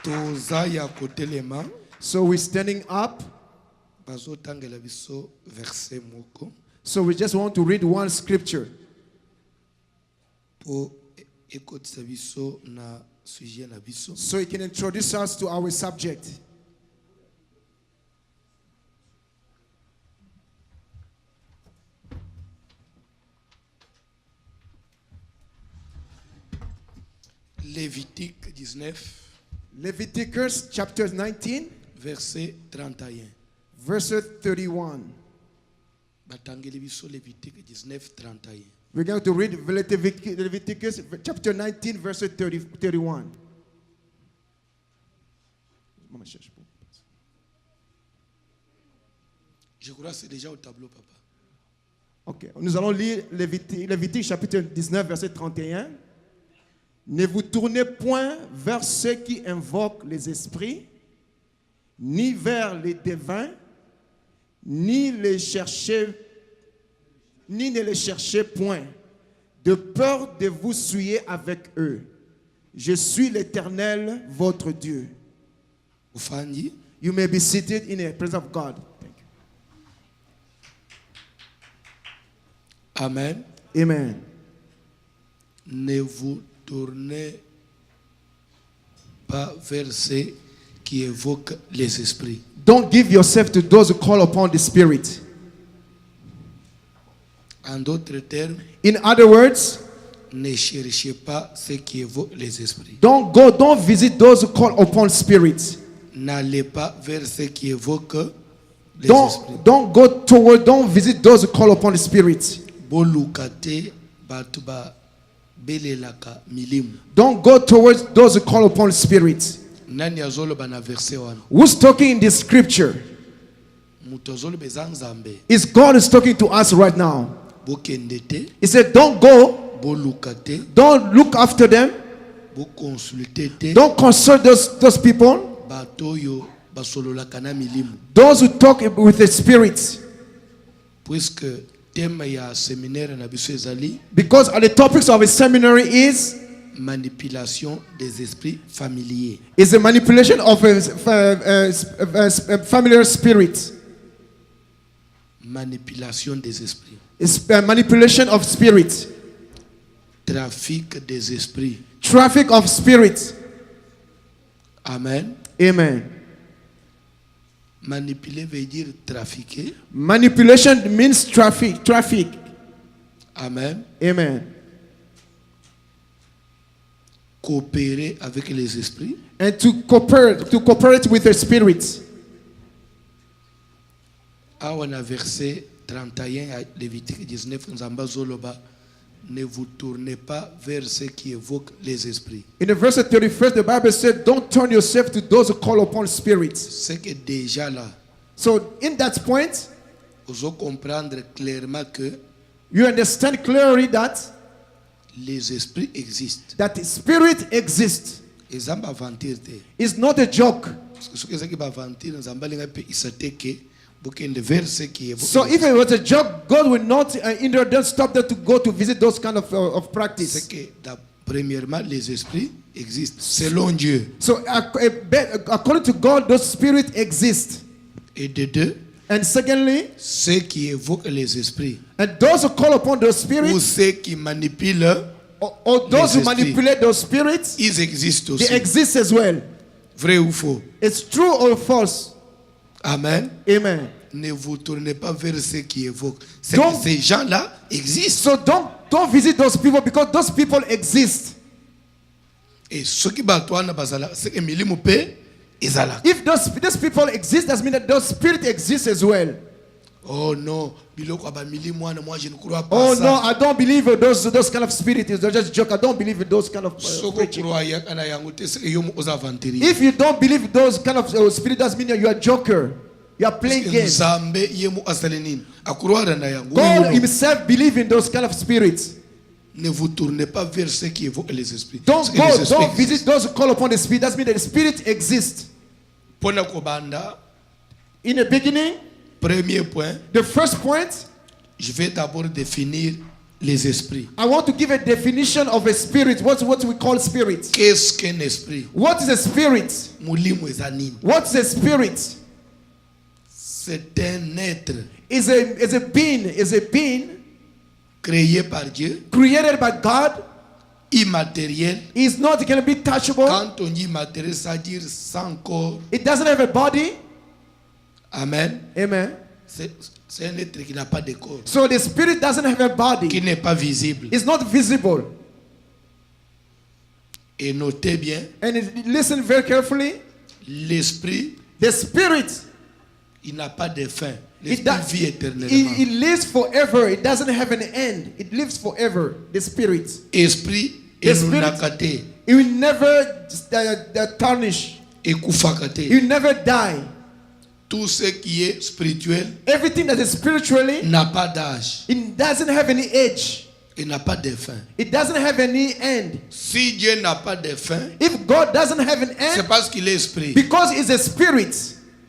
toza ya kotelema So we're standing up. bazotangela biso verset moko So we just want to read one scripture po ekotisa biso na sujet na biso. so it can introduce us to our subject. Lévitique 19 Leviticus chapter 19, verset 31. verse 31. Batangeli biso Lévitique 19 31. We're going to read Leviticus chapter 19, verse 31. Je crois que c'est déjà au tableau, papa. Ok, nous allons lire Lévitique chapitre 19, verset 31. Ne vous tournez point vers ceux qui invoquent les esprits, ni vers les devins, ni ne les cherchez point, de peur de vous souiller avec eux. Je suis l'Éternel, votre Dieu. Ufandi, You may be seated in the presence of God. Thank amen. you. Amen. Ne vous tournez pas vers ceux qui évoquent les esprits. Don't give yourself to those who call upon the Spirit. En d'autres termes, In other words, ne cherchez pas ceux qui évoquent les esprits. don't visit those who call upon spirits. N'allez pas vers ceux qui évoquent les esprits. Don't visit those who call upon the spirits. Bolukate batuba belelaka milimu. Don't go towards those who call upon spirits. Nani azoloba na verset wana? Who's talking in this scripture? Muto azoloba eza Nzambe. Is God is talking to us right now. Bokende te, He said, don't go, bolukate, don't look after them, bokonsulte te, don't consult those people, bato yo basololaka na milimu. those who talk with the spirits. Puisque thème ya séminaire na biso ezali Because the topics of a seminary is manipulation des esprits familiers. the manipulation of a familiar spirit. Manipulation des esprits. It's a manipulation of spirits. Trafic des esprits. Traffic of spirits. Amen. Amen. Manipuler veut dire trafiquer. Manipulation means traffic. Amen. Amen. Coopérer avec les esprits. And to cooperate with the spirits. Awa na verset 31 à Lévitique 19 Nzamba zoloba, ne vous tournez pas vers ceux qui évoquent les esprits. In the verse 31st, the Bible said, don't turn yourself to those who call upon spirits. C'est que déjà là, So in that point, vous allez comprendre clairement que you understand clearly that les esprits existent. the spirit exists. Nzamba aventure te. It's not a joke. Parce que ce que c'est aventure Nzamba linga pe isateke bokende vers ceux qui évoquent. So if it was a joke, God will not hinder them, stop them to go to visit those kind of C'est practice. que premièrement les esprits existent selon Dieu. So according to God, those spirits exist. Et de deux, And secondly, ceux qui évoquent les esprits and those who call upon those ou spirits, ceux qui manipulent, or those who Les esprits. manipulate those spirits, ils existent they aussi. exist as well. Vrai ou faux? It's true or false? Amen. Amen. Ne vous tournez pas vers ceux qui évoquent. C'est Donc- que ces gens-là existent. So don't visit those people because those people exist. Et ceux qui battent c'est que milimu pe ezala. If those people exist, that means that those spirits exist as well. Oh non, biloko aba milimu wana, moi je ne crois pas Oh ça. no, I don't believe in those kind of spirits. They're just joke. I don't believe in those kind of Soko preaching. croit yakana yango te, c'est que yo oza aventurer. If you don't believe in those kind of spirits, that means you are a joker. You are playing games. Nzambe yemu asalenini. Akroire na yango. God himself believes in those kind of spirits. Ne vous tournez pas vers ceux qui évoquent les esprits. Don't Parce que les go, esprits don't existent. visit those who call upon the spirit. That means that the spirit exists. Pona kobanda, In the beginning, premier point, the first point, je vais d'abord définir les esprits. I want to give a definition of a spirit. What we call spirit. Qu'est-ce qu'un esprit? What is a spirit? Mulimo ezanini. What is a spirit? C'est un être Is a being créé par Dieu, created by God. immatériel. Is not going to be touchable. Quand on dit immatériel, ça veut dire sans corps. It doesn't have a body. Amen. Amen. C'est un être qui n'a pas de corps, So the spirit doesn't have a body. qui n'est pas visible. It's not visible. Et notez bien, Listen very carefully. l'esprit, The spirit, il n'a pas de fin. it, L'esprit vit it éternellement. lives forever. It doesn't have an end. It lives forever. The spirit. Esprit, The et spirit- nunakate, It will never tarnish. et It kufakate. will never die. Tout ce qui est spirituel Everything that is spiritually, n'a pas d'âge. it doesn't have any age. Il n'a pas de fin. It doesn't have any end. Si Dieu n'a pas de fin, If God doesn't have an c'est end, parce qu'il est esprit. because it's a spirit.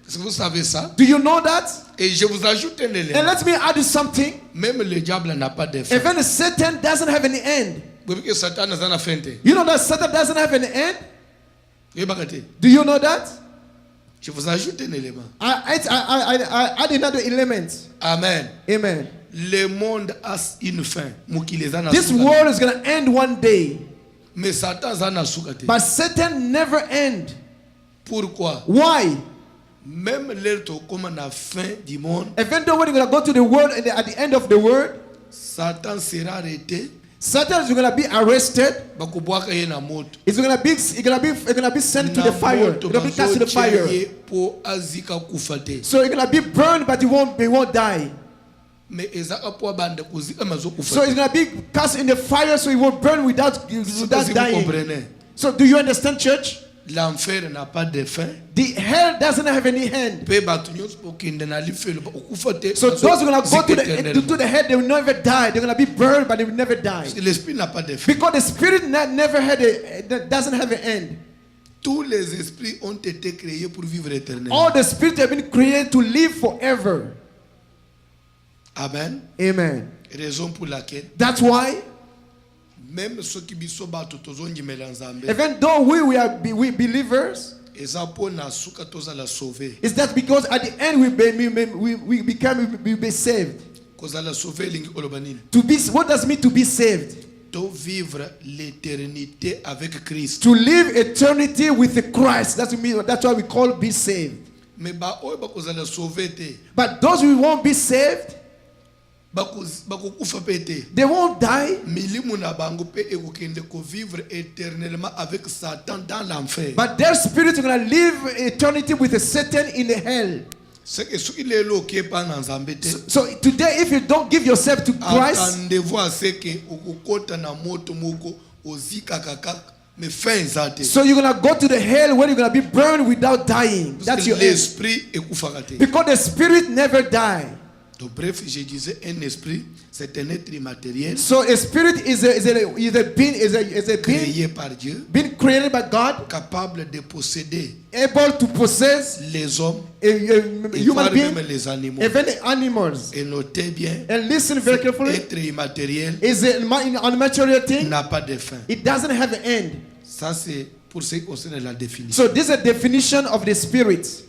Est-ce que vous savez ça? Do you know that? Et je vous ajoute un And élément. let me add you something. Même le diable n'a pas de fin. Even Satan doesn't have any end. Vous savez que Satan n'a pas de fin. You know that Satan doesn't have an end? Regardez. Do you know that? Je vous ajoute un élément. I add another element. Amen. Amen. Le monde a une fin. This world is going to end one day. Mais Satan a soukate. But Satan never end. Pourquoi? Why? Même l'autre comme la fin du monde, Even though when you're going to go to the world and at the end of the world, Satan sera arrêté. Satan is going to be arrested. Bakubwaka ye na moto. It's going to be sent to the fire. It's going to be cast to the fire. Po azika kufate. So it's going to be burned, but he won't die. Mais ezaka po bande kuzika mazo So kufate. it's going to be cast in the fire, so he will burn without dying. So do you understand, church? L'enfer n'a pas de fin. The hell doesn't have any end. Pe batu nyonso pokende na lifelo bakufate. So those who are going to go to the head, they will never die. They're going to be burned, but they will never die. L'esprit n'a pas de fin. Because the spirit never doesn't have an end. Tous les esprits ont été créés pour vivre éternellement. All the spirits have been created to live forever. Amen. Amen. Raison pour laquelle That's why, même ceux qui biso bato tozongimela nzambe even though we are believers, eza po na suka tozala sauvé. it's that because at the end we be saved. Kozala sauvé lingi oloba nini? What does it mean to be saved? To vivre l'éternité avec Christ. To live eternity with Christ. That's why we call be saved. Mais ba oyo bakozala sauvé te. But those who won't be saved, Bakokufa pe te. they won't die. Milimu na bango pe ekokende ko vivre éternellement avec Satan dans l'enfer. But their spirits are going to live eternity with Satan in the hell. C'est que ce qui est là qui est pas dans nzambe te. So today, if you don't give yourself to Christ, Attendez-vous à ce que okokota na moto moko ozika kaka mais fin zate. so you're going to go to the hell where you're going to be burned without dying. That's your end. L'esprit ekufaka te. Because the spirit never die. Donc bref, je disais un esprit, c'est un être immatériel So a spirit is a being créé par Dieu, being created by God, capable de posséder able to possess les hommes a et human voire being, même les animaux. even animals. Et notez bien, And listen very carefully. être immatériel Is an unmaterial thing. n'a pas de fin. It doesn't have an end. Ça c'est pour ce qui concerne la définition. So this is a definition of the spirit.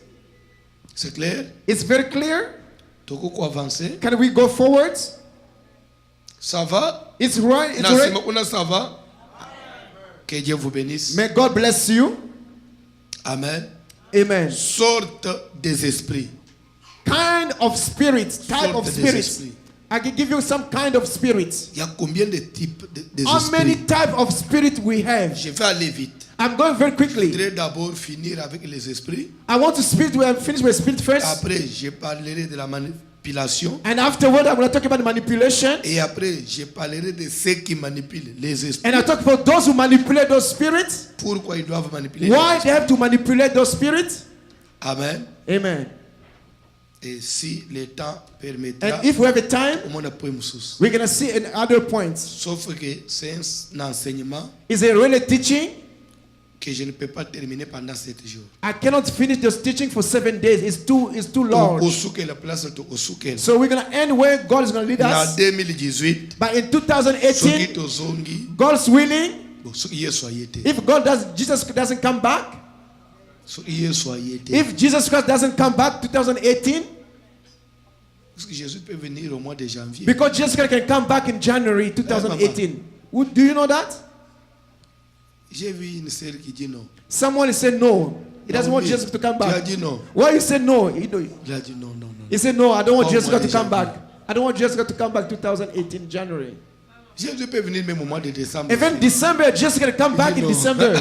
C'est clair? It's very clear. Toko avancer. Can we go forward? Ça va? It's right. It's Nasima right. kuna ça va? Que Dieu vous bénisse. May God bless you. Amen. Amen. Sorte des esprits. Kind of spirit. Type of Sorte des spirit. esprits. I can give you some kind of spirit. Il y a combien de types de How many esprits? type of spirit we have? Je vais aller vite. I'm going very Je quickly. voudrais d'abord finir avec les esprits. I want to finish with spirit first. Après, je parlerai de la manipulation. And afterward, I'm going to talk about manipulation. Et après, je parlerai de ceux qui manipulent les esprits. And I talk about those who manipulate those spirits. Pourquoi ils doivent manipuler Why les they have to manipulate those spirits. Amen. Amen. Et si le temps permettra, And if we have a time, au moins après Moussous. we're going to see in other points. Sauf que c'est un enseignement Is it really teaching? que je ne peux pas terminer pendant 7 jours. I cannot finish this teaching for 7 days. It's too large. La place de Osukel. So we're going to end where God is going to lead En us. 2018, But in 2018, God's willing, if God does, Jesus doesn't come back, if Jesus Christ doesn't come back 2018, Jésus peut venir au mois de janvier. because Jesus Christ can come back in January 2018. Do you know that? J'ai vu une sœur qui dit non. Someone said no. He doesn't want Jesus to come Tu as back. dit non. Why you say no? Il a dit non, non, non. He said no, I don't want Oh, Jesus moi, to come déjà. back. I don't want Jesus to come back 2018 January. Jésus peut venir même au mois de décembre. Even December, Jesus can come back in No. December.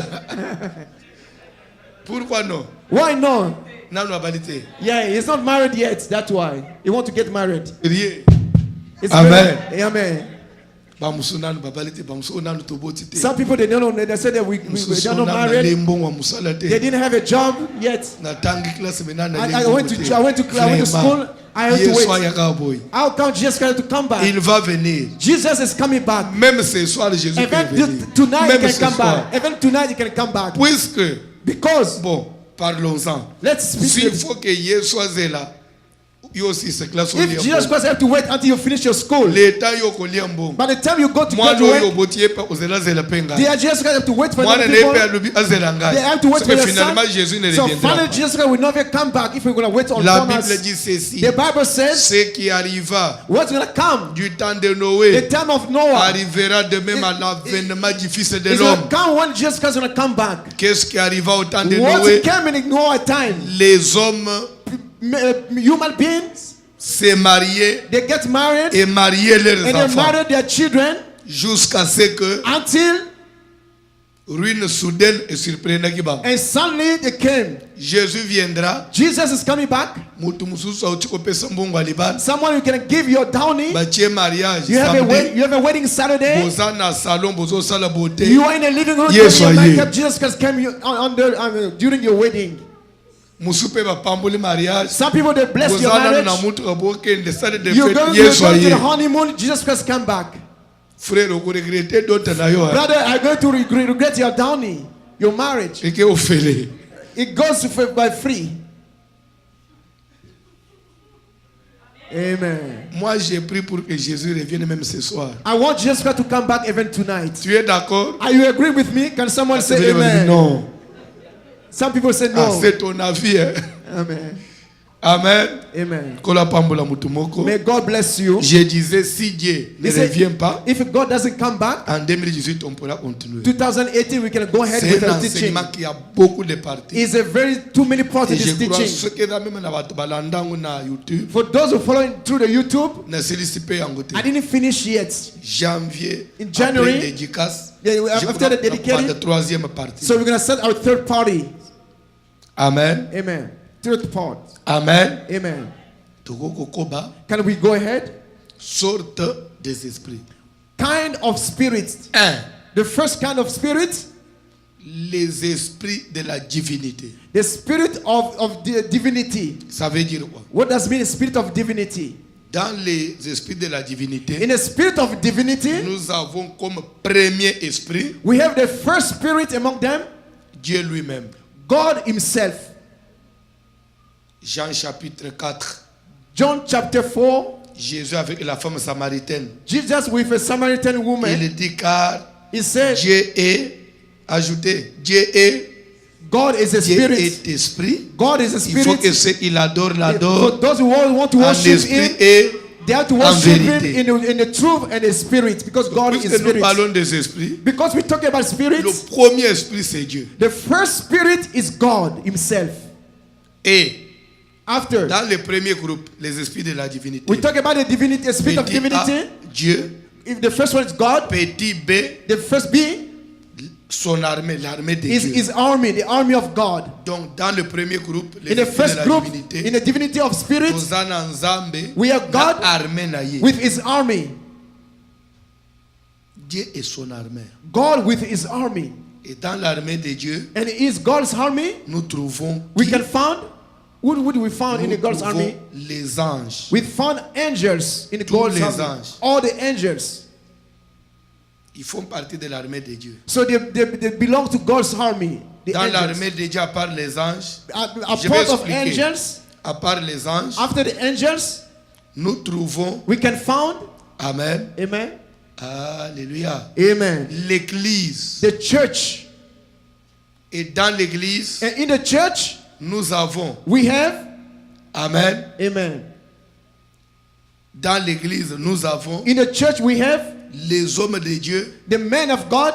Pourquoi non? Why no? Non, non, validé. Yeah, he's not married yet. That's why he want to get married. Rien. It's Amen. very- Amen. Bamusunanu babalite bamusunanu tobotite. Some people they don't know. They said that we they're not married. Lembo wa musala They te. didn't have a job yet. Na tangi class menana I went to school. I had to Yesu wait. ayaka boy. How come Jesus Christ to come back? Il va venir. Jesus is coming back. Même ce soir Jésus peut Even venir. tonight Même he can ce come soir. back. Even tonight he can come back. Puisque Because bon, parlons-en. let's speak. S'il faut que Yesu soit là, yo aussi c'est classe If Jesus Christ have to wait until you finish your school, l'état yo kolia mbongo. by the time you go to Mwana oyo graduate, botie pa ozela zela penga. they are Jesus Christ have to wait for Mwana the ne people. pe alubi azela ngai. They have to wait Parce for que your finalement son. Jésus ne So reviendra finally pas. Jesus Christ will never come back if we're going to wait on La us. Bible dit ceci. The Bible says Ce qui arriva what's going to come. du temps de The Noé time of Noah arrivera de même à l'avènement du Fils de is going l'homme. to come when Jesus Christ is going to come back. Qu'est-ce qui arriva au temps de What Noé? came in Noah time? Les hommes Human beings, se mariaient they get married et mariaient leurs and they enfants married their children jusqu'à ce que until ruine soudaine et surprenante qui va. and suddenly they came. Jésus viendra. Jesus is coming back. Mutu mususu auti kopesa mbongo alibana. Someone you can give your downy. Batie mariage You have samedi. you have a wedding Saturday. Boza na salon bozo sala beauté. You are in a living room. Yes, doing your I makeup. am. Jesus Christ came during your wedding. Musupe ba pamboli mariage. Some people they bless your Boza na marriage. na mutu aboke de sale de You fête. go Yes, to the I am. honeymoon. Jesus Christ come back. Frère, vous regrettez d'autres na yo. Brother, I'm going to regret your downy, your marriage. Et que vous faites. It goes by free. Amen. Moi, j'ai pris pour que Jésus revienne même ce soir. I want Jesus Christ to come back even tonight. Tu es d'accord? Are you agree with me? Can someone say Tu veux dire amen? non. Some people say Ah, no. c'est ton avis. Hein? Amen. Amen. Amen. Kola pambola mutu moko. May God bless you. Je disais, si Dieu ne He said, revient pas, if God doesn't come back, en 2018, on pourra continuer. 2018 we can go ahead C'est with un our teaching. enseignement qui a beaucoup de parties. It's a very too many parts Et of je this crois teaching. ce que même na bato balandangu na YouTube, For those who following through the YouTube, na silisipe yango te. I didn't finish yet. Janvier, In January, après dédicace, yeah, je after the crois dedicated, la troisième partie. So we're going to set our third party. Amen. Amen. Third part. Amen. Amen. Tokoko koba, Can we go ahead? sorte des esprits. Kind of spirits. 1. The first kind of spirit, Les esprits de la divinité. the spirit of the divinity. Ça veut dire quoi? What does mean spirit of divinity? Dans les esprits de la divinité, In the spirit of divinity, nous avons comme premier esprit we have the first spirit among them, Dieu lui-même. God himself. Jean chapitre 4. John chapter 4, Jésus avec la femme samaritaine. Jesus with a Samaritan woman. Il dit car He said, Dieu est, ajouté, Dieu est, God is a Dieu spirit. est esprit. God is a Il faut que spirit. ceux qui l'adorent, For l'adorent those who want to en worship esprit him, et they have to en worship him vérité. in the truth and the spirit, because God is Puisque nous spirit. parlons des esprits, Because we talk about le spirits, premier esprit c'est Dieu. the first spirit is God himself. Et After, dans le premier groupe, les esprits de la divinité, we talk about the divinity, the spirit of petit divinity. A, Dieu, If the first one is God, petit B, the first B son armée, l'armée de is Dieu. his army, the army of God. Donc dans le premier groupe, les In the esprits de first la group, divinité, in the divinity of spirits, Tozana Nzambe, we have God na armée na ye. with his army. Dieu est son armée. God with his army. Et dans l'armée de Dieu, And is God's army, nous trouvons we qui? can find, what would we find in the Nous God's trouvons army? les anges. We found angels in the Tous God's les army. anges. All the angels. Ils font partie de l'armée de Dieu. So they belong to God's army. the Dans angels. l'armée de Dieu, à part les anges, A je vais part of expliquer. angels, À part les anges, after the angels, nous trouvons, we can found, amen, amen, alléluia, amen, l'église. the church. Et dans l'église, And in the church, nous avons, we have, amen, amen. dans l'église, nous avons In the church, we have les hommes de Dieu the men of God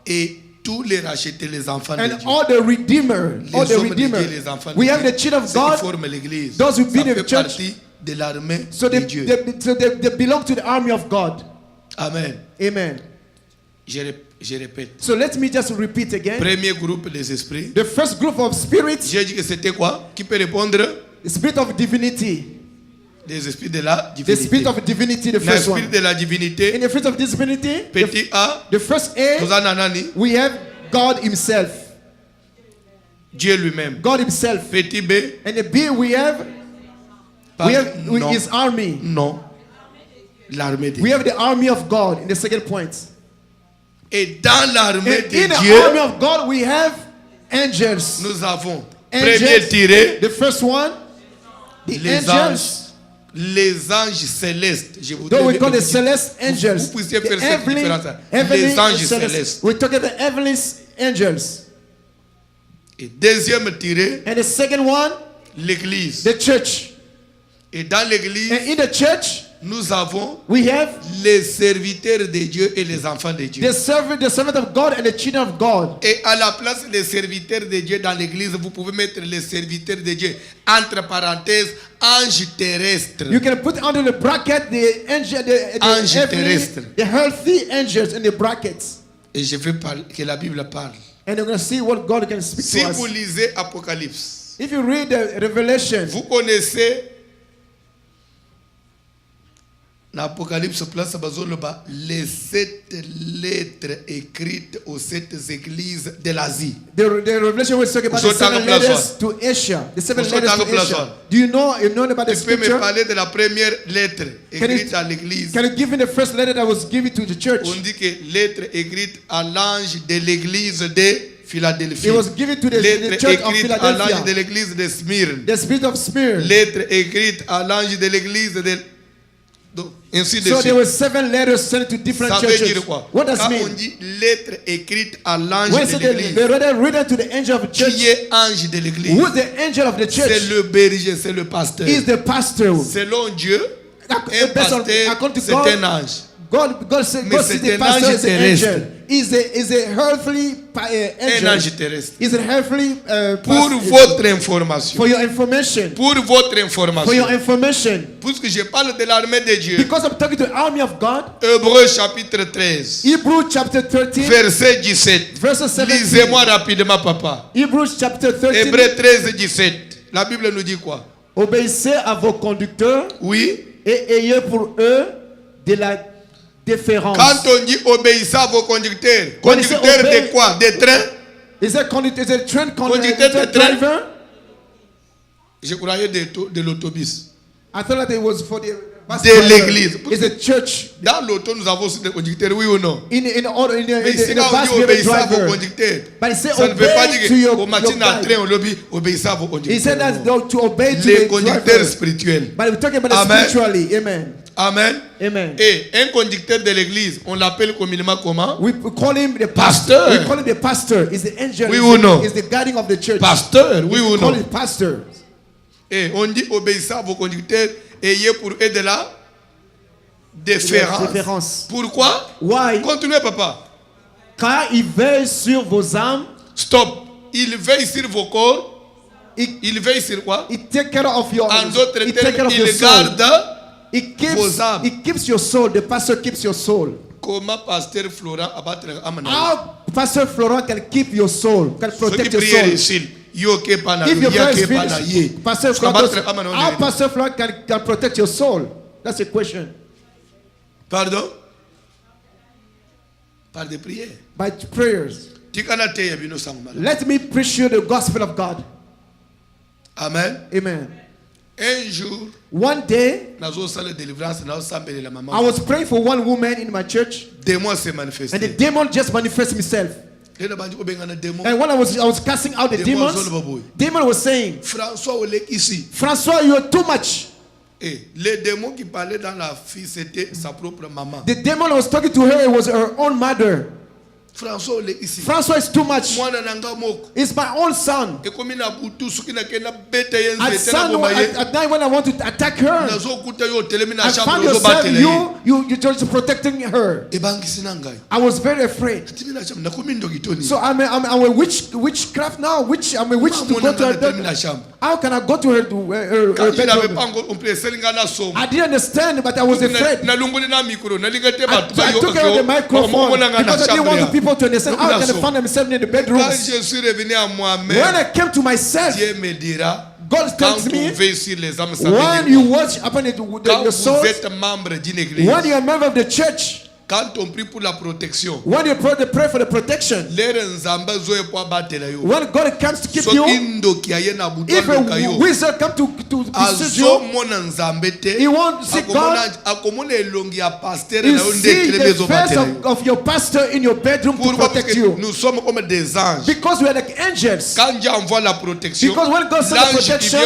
et tous les rachetés, les enfants de and Dieu. all the redeemer, all Les the hommes de Dieu et redeemer. les enfants We de have Dieu. the children of Ceux qui God, forment l'église. those who be Ça in the fait church. partie de l'armée so de they, Dieu. they belong to the army of God. Amen. Amen. Je répète. So let me just repeat again. Premier groupe des esprits. The first group of spirits, J'ai dit que c'était quoi? Qui peut répondre? the spirit of divinity. Les esprits de la The divinité. spirit of divinity, the first L'esprit one. de la In divinité. the spirit of divinity, Petit A. the first A, Nous en avons we have God Himself. Dieu lui-même. God Himself. Petit B. And the B, we have Non. His army. Non. L'armée de We Dieu. have the army of God in the second point. Et dans l'armée And in de the Dieu, army of God, we have angels. nous avons Angels. premier tiré The first one, the les angels. anges. Les anges célestes. Je voudrais Though we que call the vous- celeste angels. vous puissiez The faire cette heavenly, différence. heavenly Les anges celeste. célestes. We're talking about the heavenly angels. Et deuxième tiré, And the second one, l'église. the church. Et dans l'église, And in the church, nous avons we have les serviteurs de Dieu et les enfants de Dieu. the servant of God and the children of God. Et à la place des serviteurs de Dieu dans l'église, vous pouvez mettre les serviteurs de Dieu entre parenthèses, anges terrestres. You can put under the bracket the angel, the Ange heavenly, terrestre. the healthy angels in the brackets. Et je veux parler, que la Bible parle. And you're going to see what God can speak Si to vous us. lisez Apocalypse, If you read the Revelation, vous connaissez l'Apocalypse place bazoloba les 7 lettres écrites aux 7 églises de l'Asie. the Revelation was talking about the Vous sautez 7 en place letters to Asia. The 7 Vous sautez letters en to place Asia. Do you know about the Tu peux me scripture? parler de la première lettre écrite à l'église. Can you give me the first letter that was given to the church? On dit que lettre écrite à l'ange de l'église de Philadelphie. It was given to the Lettre church of écrite à l'ange de Philadelphia. l'église de Smyrne. The spirit of Smyrna. Lettre écrite à l'ange de l'église de... Donc, ainsi de So there suite. were 7 letters sent to different Ça veut churches. dire quoi? What does Quand it on mean? dit lettre écrite à l'ange When it de said l'église, the letter written to the angel of the church, qui est ange de l'église? who's the angel of the C'est church? le berger, c'est le pasteur. Is the pastor. Selon Dieu, un Based on- pasteur, according to c'est God, un ange. God said, Mais God c'est sees the un pastor ange as an terrestre. angel. Is a earthly Un angel. ange terrestre. Is an earthly Pour votre information. for your information. Pour votre For your information. information. Puisque je parle de l'armée de Dieu. Because I'm talking to the army of God. Hébreux chapitre 13. Hebrews chapter 13, Verset 17. verse 17. Lisez-moi rapidement, papa. Hebrews chapter 13. Hébreux 13, 17. La Bible nous dit quoi? Obéissez à vos conducteurs Oui. et ayez pour eux de la déférence. Quand on dit obéissez à vos conducteurs, When you say conducteurs obey- de quoi? Des trains? Is a conductor, is a train Conducteur de train. driver? Je croyais de l'autobus. I thought that it was for the bus De driver. l'église. It's a church. Dans l'auto, nous avons aussi des conducteurs, oui ou non? In Mais the ici, bus quand on dit we have a obéissez à vos driver. conducteurs, But he said ça ne veut pas obey to dire your, qu'au matin your en guide. train, on lobby, obéissez à vos He said conducteurs. that to obey to Les the conducteurs driver. spirituels. But we're talking about it Amen. spiritually. Amen. Amen. Amen. Et un conducteur de l'église, on l'appelle communément comment? We call him the Pasteur. pastor. We call him the pastor. He's the angel. Oui He's ou the- non? He's the guiding of the church. Pasteur, oui ou We call non? him pastor. Et on dit obéissez à vos conducteurs, ayez pour eux de la déférence. Déférence. Pourquoi? Why? Continuez, papa. Car il veille sur vos âmes. Stop. Il veille sur vos corps. Il, Il veille sur quoi? il take care of your. En d'autres He take care termes, of your il soul. garde. He vos âmes. keeps your soul. The pastor keeps your soul. Comment pasteur Florent abattre Amana? How Pastor Florent can keep your soul, can Ceux qui protect your prient soul. ici, yoke pana, If your prayer is yake pana finished, ye. Pastor Florent, Abattre Amana, how Pastor Florent can protect your soul? That's a question. Pardon? Par des prières. By prayers. Tikana te yabino sangmala. Let me preach you the gospel of God. Amen. Amen. Un jour, One day, nazo sala délivrance na osambele la I maman. was praying for one woman in my church, Démon s'est and the manifesté. demon just manifested himself. Lena bandi obengana démon. And when I was casting out the demons, demon was saying, François Olek ici. François, you are too much. Et les démons qui parlaient dans la fille, c'était sa propre maman. The demon was talking to her, it was her own mother. François Olek ici. François is too much. Mwana nanga moko. It's my own son. Et comme il a butu suki na kena bete yenze At, at night when I want to attack her, nazo kuta yo telemi na I chambre found zo yourself, batele. you just protecting her. E bangi sinanga. I was very afraid. Timi na chambre na komi ndogitoni. So I'm a witchcraft now. I'm a witch to go to her bedroom. How can I go to her bedroom? I didn't understand, but I was afraid. I took her the microphone because I didn't want the people to understand how can they find themselves in the bedroom. When I came to myself, God tells me, when you watch upon your souls, when you are a member of the church, quand on prie pour la protection, when you pray for the protection, when God comes to keep you, if a wizard comes to visit you, he won't see God. You see the face of your pastor in your bedroom to protect you. Because we are like angels. Because when God sends protection,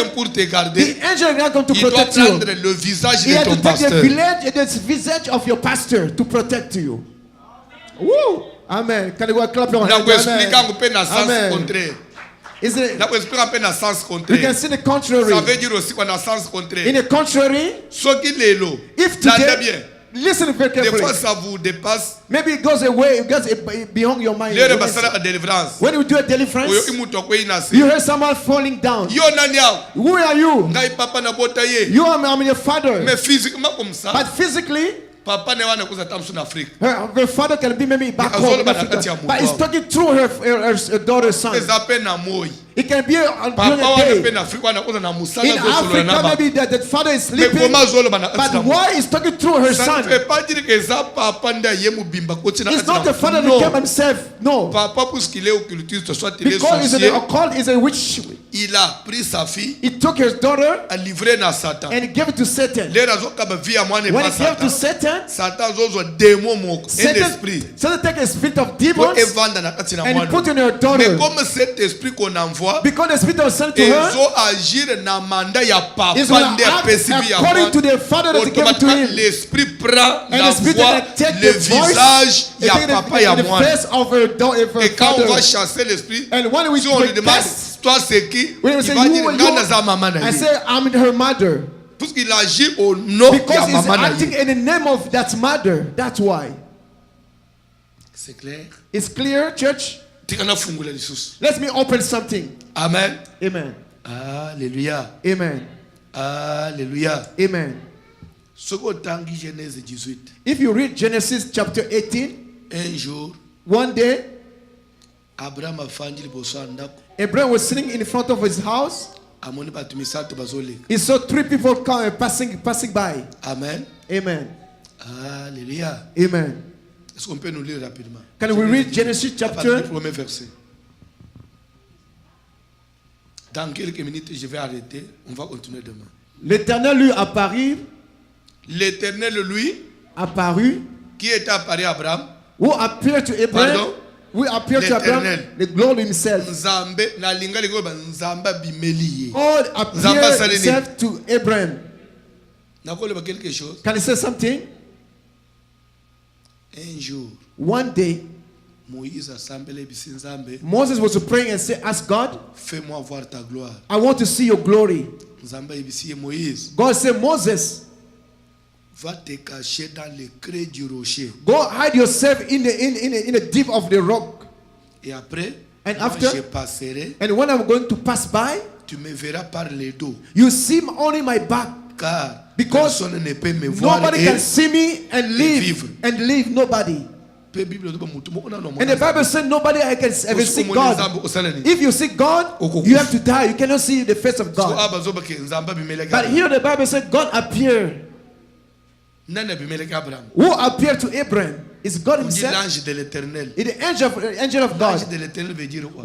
the angel is not going to protect you. He has to take the visage of your pastor to protect you. Woo! Amen. Can you go clap your hands? Amen. Is it? You can see the contrary. In the contrary, if today, listen very carefully. Maybe it goes away, it goes beyond your mind. When you do a deliverance, you hear someone falling down. Who are you? You are your father. But physically, her father can be maybe back home in Africa, but he's talking through her daughter's son. It can be during a day. In Africa, maybe the father is sleeping, but why is talking through her son? It's not the father that came himself. No. Because it's an occult, it's a witch. Il a pris sa fille, he took his daughter, a livré na Satan. And he gave it to Satan. When he gave to Satan, Satan take a spirit of demons and he put in her daughter. Mais comme cet esprit qu'on envoie, because the spirit of sent to her, is going to act according to the father that he gave to him. L'esprit prend and la the spirit voix, take le the visage, il y a papa, il y a moi. Et quand on va chasser l'esprit, si on lui demande, toi c'est qui? Il va dire, I say, I'm her mother. Puisqu'il agit au nom de because he's maman. acting in the name of that mother. That's why. C'est clair? It's clear, church? Let me open something. Amen. Amen. Alléluia. Amen. Alléluia. Amen. If you read Genesis chapter 18, un jour, one day, Abraham was sitting in front of his house. He saw 3 people come passing by. Amen. Amen. Alléluia. Amen. Est-ce qu'on peut nous lire rapidement? Can we read Genesis chapter? Premier verset. Dans quelques minutes, je vais arrêter. On va continuer demain. L'Éternel lui apparut. L'Éternel lui apparut. Qui était apparu à Abraham? Who appeared to Abraham? Pardon? Who appeared to Abraham? The Lord himself. God appeared himself to Abraham. Can I say something? Un jour, one day, Moses was praying and said, ask God, fais-moi voir ta gloire. I want to see your glory. God said, Moses, va te cacher dans le creux du rocher. Go hide yourself in the deep of the rock. Et après, and after, je passerai, and when I'm going to pass by, tu me verras par le dos. You see only my back. Car because personne ne peut me voir nobody can see me and live. And live nobody. And the Bible said nobody can ever see God. If you see God, you have to die. You cannot see the face of God. But here the Bible said God appeared. Who appeared to Abraham? Is God On dit himself? l'ange de l'éternel. Is the angel of God? L'ange de l'éternel veut dire quoi?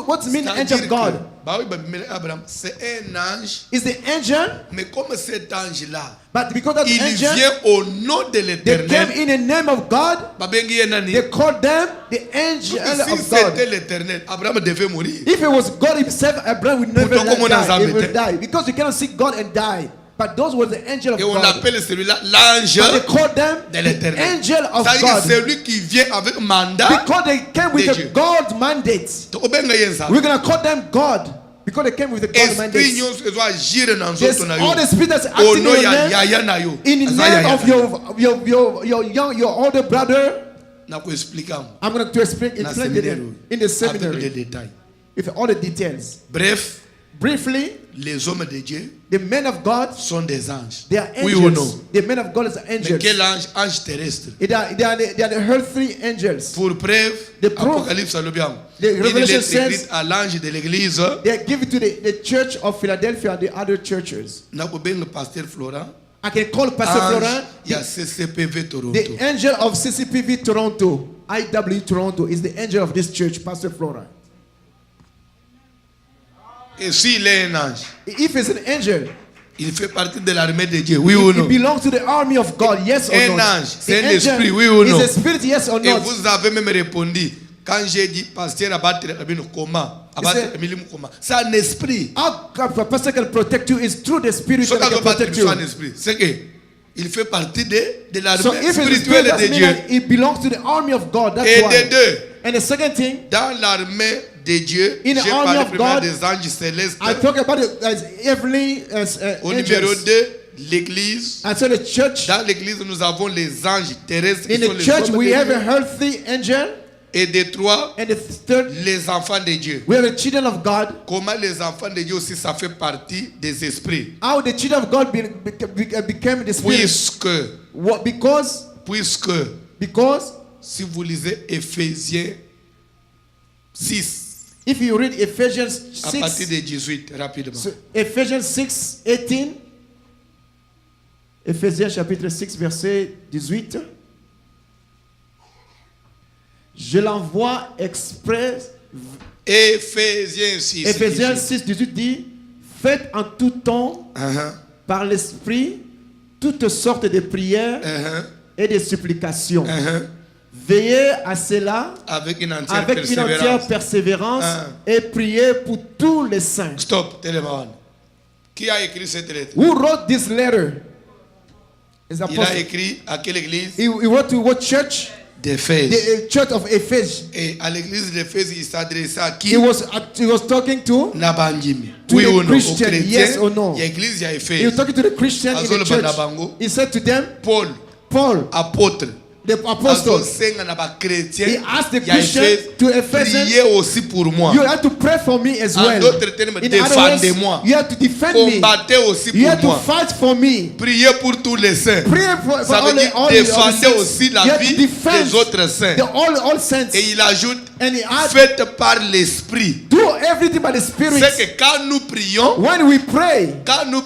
What's the meaning angel of God? Bah oui, bah, mais Abraham, c'est un ange, Is the angel, mais comme cet ange-là, but because that il angel, vient au nom de they came l'éternel. in the name of God, Bah, bengi ye nani? they called them the angel Si of God. c'était l'éternel, Abraham devait mourir. If it was God himself, Abraham would never Pourtant, comment die. on a He would zambé? die. Because you cannot see God and die. But those were the angel of Et on God. appelle celui-là l'ange But they called them de the l'éternel. angel of C'est-à-dire que God. c'est lui qui vient avec mandat. Because they came with de a Dieu. God's mandate. Obenga yenza. We're going to call them God. Because they came with the God's Esprit mandate. nyonso ezo agir na Yes, nzoto na all yo. the spirit that's Au acting in nom your ya name, yaya na yo. in the Aza name yaya of your older brother, na ko explica I'm going to explain na it séminaire in the avec les seminary détails. with all the details. Bref, Briefly, les hommes de Dieu the men of God, sont des anges. they are Oui ou angels. non? The men of God is Mais angels. quel ange? Ange terrestre. They are the earthly angels. Pour preuve, The proof, Apocalypse à l'Obiam. the Il Revelation est says écrit à l'ange de l'église. they are given to the church of Philadelphia and the other churches. Na ko benga pasteur Florent. I can call Pastor Ange, Florent il y a CCPV Toronto. the angel of CCPV Toronto. IW Toronto is the angel of this church, Pastor Florent. Et s'il est un ange, If it's an angel, il fait partie de l'armée de Dieu, oui ou it non? belongs to the army of God, yes or Un no? ange, The c'est un angel esprit, oui ou non? is a spirit, yes or Et not? vous avez même répondu, quand j'ai dit pasteur abattre comment? Abattre Emile comment? C'est un esprit. How a pastor can protect you is through the spirit Ce that qu'on can va protect c'est you. un esprit. C'est que il fait partie de So l'armée if it's a spirit, spirituelle that de means Dieu. that it belongs to the army of God. That's Et why. de deux, And the second thing, dans l'armée de Dieu, In the j'ai army parlé of premièrement God, des anges célestes. I talk about the heavenly Au numéro angels. 2, l'église. And so the church, Dans l'église, nous avons les anges terrestres qui in sont the les church, hommes we de have Dieu. a healthy angel. Et de trois, And the third, les enfants de Dieu. we have the children of God. Comment les enfants de Dieu aussi, ça fait partie des esprits. How the children of God became the spirit. What? Puisque, Because si vous lisez Ephésiens 6, if you read Ephesians à partir 6, de 18, rapidement. so Ephesians 6, 18, Ephésiens chapitre 6, verset 18, je l'envoie exprès. Ephésiens 6. Ephésiens 6, 18 dit, faites en tout temps, Uh-huh, par l'Esprit, toutes sortes de prières uh-huh, et de supplications. uh-huh. Veillez à cela Avec une entière avec une entière persévérance. persévérance Ah. et priez pour tous les saints. Stop, téléphone. Qui a écrit cette lettre? Who wrote this letter? Is Il a apostle. écrit à quelle église? He wrote to what church? D'Éphèse. The church of Ephesus. Et à l'église d'Éphèse, il s'adressait à qui? He was talking to Nabangimi. To Oui the ou non? Aux Christian, chrétiens. yes or no? Il y a église, il y a he was Éphèse. talking to the Christian in the Azolo church. Banabango. He said to them, Paul, Paul, apôtre. the apostles, Azosenga na ba chrétien. he asked the Il y a Christian Éphèse, to Ephesians, priez aussi pour moi. you have to pray for me as En well. d'autres termes, In other words, défendez-moi. you have to defend me. Combattez aussi You pour have to moi. fight for me. Priez pour tous les saints. Pray for Ça veut all dire the défendez saints. aussi la You have to vie defend des autres saints. all saints. Et il ajoute, And he adds, faites par l'esprit. do everything by the Spirit. C'est que quand nous prions, When we pray, nous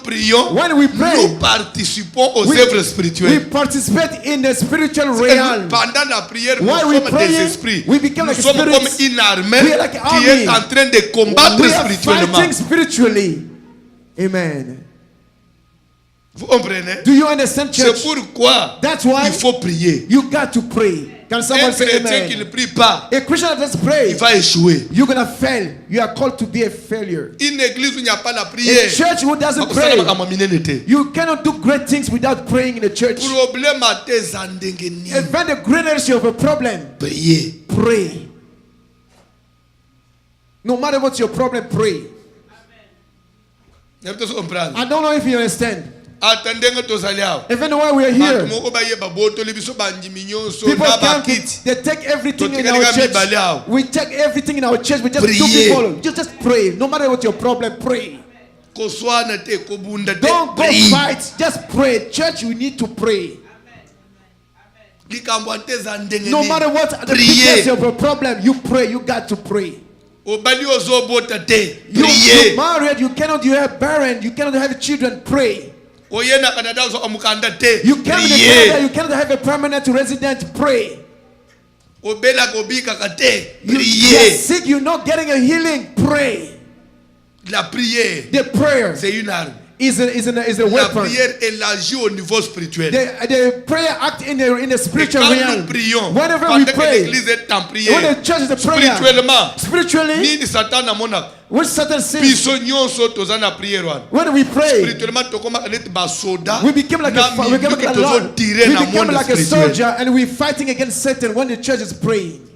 we pray, participons aux we œuvres spirituelles. participate in the spiritual C'est que realm. pendant la prière, nous While we sommes pray, des esprits. we become Nous like sommes spirits. comme une armée We are like an qui est army. en train de combattre We are spirituellement. fighting spiritually. Amen. Vous comprenez? Do you understand, C'est church? pourquoi That's why il faut prier. you got to pray. Can Un someone say chrétien qui ne amen? prie pas, A Christian that doesn't pray, il va échouer. you're gonna fail. You are called to be a failure. Une église où il n'y a pas la A prière, church who doesn't akusala pray, makambo minene te. you cannot do great things without praying in the church. Problème à tes andenge nini. And when the greatest of a problem, Prier. pray. No matter what's your problem, pray. Vous comprenez? I don't know if you understand. Attendez tozali awa. Even while we are Bato here, moko bayeba botoli biso bandimi nyonso people na come, bakiti. they take everything in Totikali our ka church. mibale awa. We take everything in our church. We just do Prier. people. Just pray. No matter what your problem, pray. Koswana te kobunda te. Don't go Prie. fight. Just pray. Church, we need to pray. Likambo ate za ndenge No nini. matter what the Prier. biggest of your problem, you pray. You got to pray. Obali ozobota te. You're Prier. married. You cannot. You have barren. You cannot have children. Pray. Oyena Canada zo amukanda te. You cannot. Prier. You cannot have a permanent resident. Pray. obela kobika kate, You're priez. sick, you're not getting a healing, pray. La prière, The prayer c'est une arme. is a La weapon. prière, elle agit au niveau spirituel. The prayer act in the Et spiritual quand nous realm. prions, Whenever pendant we que pray, l'église est en when prière, the church is a prayer, spirituellement, spiritually, nini Satan amona, when Satan sins, biso nyonso toza na prière wana. when we pray, Spirituellement tokoma net basoda. we become like a we become like a Lord. We tirer na become monde like a spirituel. soldier, and we're fighting against Satan when the church is praying.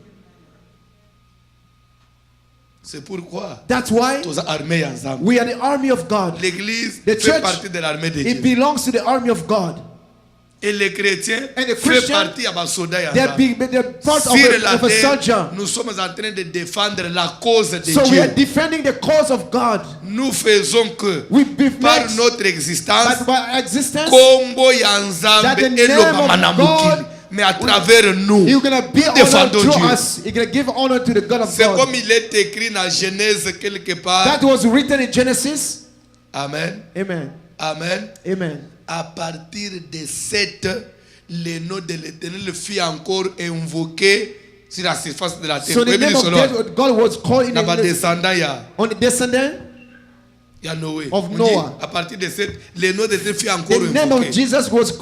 C'est pourquoi That's why toza armée ya nzambe. we are the army of God. L'église The fait church, partie de l'armée de it Dieu. belongs to the army of God. Et les chrétiens And the fait Christian, partie ya basoda ya They're nzambe. part Sur la of a terre, soldier. nous sommes en train de défendre la cause de So we are Dieu. defending the cause of God. Nous faisons que We par defend notre existence, by existence. kombo ya That nzambe the name elobama na of God, mokili. Mais à travers nous, You're gonna be nous honored défendons through Dieu. us. You're gonna give honor to the God of C'est God. comme il est écrit dans Genèse quelque part. That was written in Genesis. Amen. Amen. Amen. Amen. À partir de cette, le nom de l'Éternel fut encore invoqué sur la surface de la terre. So the Oui, name mais of God was called in na ba the, descendant ya on the descendant. Noé. Of On dit, Noah. à partir de cette, le nom de l'Éternel fut The encore name of invoqué. Jesus was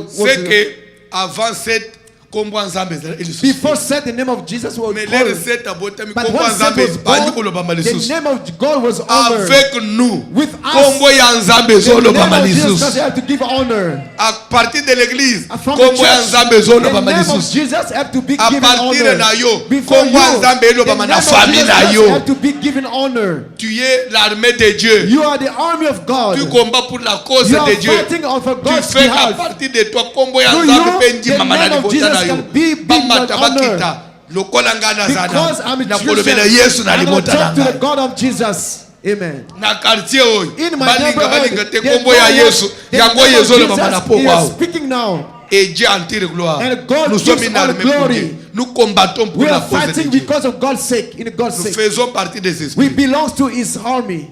C'est que avant cette kombo nzambe il before said the name of Jesus was mais called. les cette abotami But kombo when Seth nzambe was bandi born, kolobama the lisusu. name of God was honored. Avec nous, With us, kombo ya nzambe the name ezolobama of Jesus lisusu. Christ, you have to give honor. À partir de l'église, From the kombo ya church, nzambe the ezolobama name of lisusu. Jesus have to be À given partir honor. na yo, Before kombo ya you, nzambe the elobama name na of famille Jesus na Christ yo. have to be given honor. Tu es l'armée de Dieu. You are the army of God. Tu combats pour la cause You are de Dieu. fighting on for Tu God's fais qu'à behalf. partir de toi, kombo ya Through nzambe you, penji the mama na name of libota na Jesus yo. can be Bamata honored. bakita. Lokola ngana Because zana. I'm a Na Christian, kolobela Yesu na I'm going to libota na talk to the ngai. God of Jesus. Amen. Na quartier oyo. In my Balinga neighborhood, balinga te the kombo ya Yesu. Yango name of yezo lo mama na Jesus poko is ao. speaking now. Et Dieu en tire gloire. And God Nous gives sommes une all armée pour glory. Dieu. Nous combattons pour We la are cause de fighting Dieu. because of God's sake, in God's Nous sake. faisons partie des We esprits. belong to His army.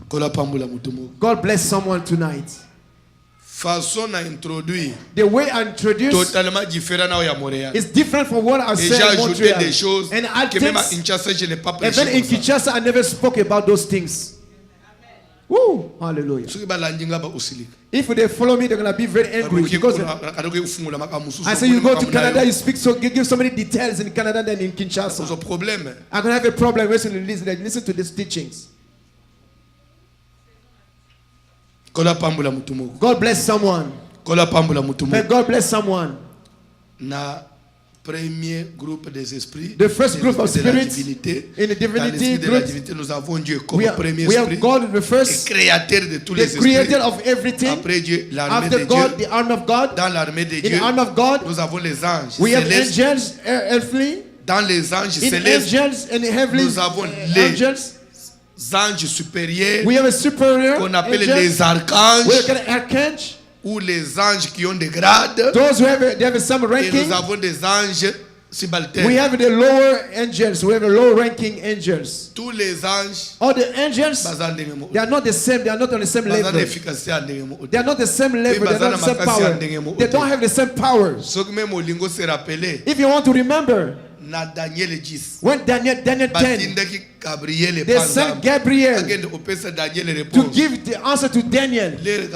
Kola pambula mutumo. God bless someone tonight. Façon à introduire The way I introduce totalement différent na ya Montréal. is different from what I Et j'ai said in ajouté Montreal. des choses And I que même à things, Kinshasa je n'ai pas and prêché then in comme ça. Kinshasa I never spoke about those things. Woo! Hallelujah. Soki balandi nga ba osilika. If they follow me, they're gonna be very angry because Kadoki ufungula maka mususu. I say you go to Canada, you speak so give so many details in Canada than in Kinshasa. C'est un problème. I'm gonna have a problem listening to these teachings. Kola pambula mutumo. God bless someone. Kola pambula mutumo. May God bless someone. Na premier groupe des esprits. The first group of de la spirits divinité. in the Dans divinity l'esprit de la group, divinité, nous avons Dieu comme we premier have esprit. God the Et first, créateur de tous les the esprits. creator of everything. Après Dieu, l'armée de After Dieu. God, the army of God. Dans l'armée de In Dieu, the army of God, nous avons les anges we have célestes. angels, earthly. Dans les anges In célestes, angels and heavenly nous avons les angels. anges supérieurs We have a superior qu'on appelle angel. les archanges We have an archangel. ou les anges qui ont des grades. Those who have some Et ranking. nous avons des anges subalternes. We have the lower angels. We have the low ranking angels. Tous les anges, All the angels, baza ndenge moko. they are not the same. They are not on the same Baza na level. efficacité ya ndenge moko. They are not the same level. They are not the same power. They don't have the same powers. Soki même olingo se rappeler If you want to remember, na Daniel 10. when Daniel 10, Batindaki Gabriel they sent Gabriel agende opesa Daniel to réponse. give the answer to Daniel. Le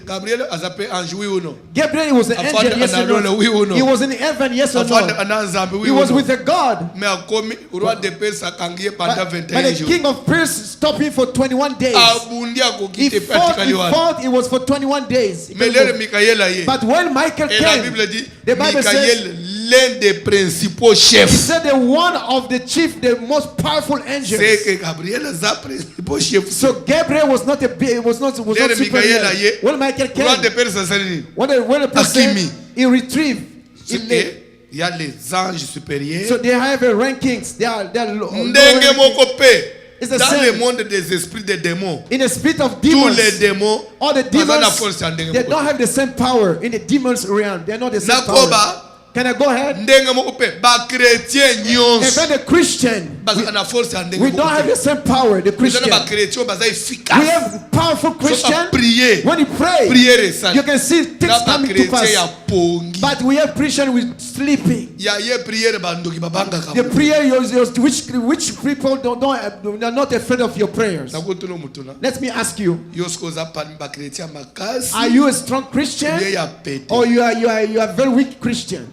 Gabriel azape ange oui ou non? Gabriel was an Afande angel, yes or analole, oui ou no? non? He was in heaven, yes or Afande no? ananzambe oui He ou was non? with a God. Mais akomi roi de Perse akangie pendant But 21 the jours. king of Persia stopped him for 21 days. Abundi He akokite pe fought, atikali wana. it was for 21 days. Mais l'heure Michael aye. But when Michael Et la came, Bible dit the Bible Michael l'un des principaux he chefs. said the one of the chief, the most powerful angels. C'est que Gabriel za principaux chefs. So Gabriel was not not L'heure superior. Michael aye. When Michael Roi de came, Perse asali. when the person Akimi. he retrieved. C'est que il y a les anges supérieurs. So they have a rankings. They are low Ndenge ranking. moko pe. It's the Dans same. le monde des esprits des démons. In the spirit of Tous demons, les démons. all the baza na demons, force ya ndenge they moko. don't have the same power in the demons realm. They're not the same power. Nakoba Can I go ahead? ndenge moko pe ba chrétien And nyonso then the Christian, bazaka na force ya ndenge We don't have the same power, the Christian. ba chrétien baza We efficace have powerful Christian. prier When you pray, prière ça you can see things na ba coming to chrétien ya pass. pongi But we have Christian with sleeping. ya ye prière bandoki babanga The ka prayer, which people are not afraid of your prayers. na kotuna mutuna Let me ask you: yo skoza parmi ba chrétien makasi are you a strong Christian, ye ya pete or you are a very weak Christian?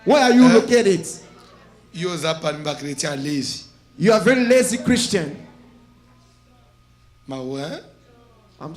Where are you located? yo za parmi ba chrétien lazy You are a very lazy Christian. ma ouais I'm-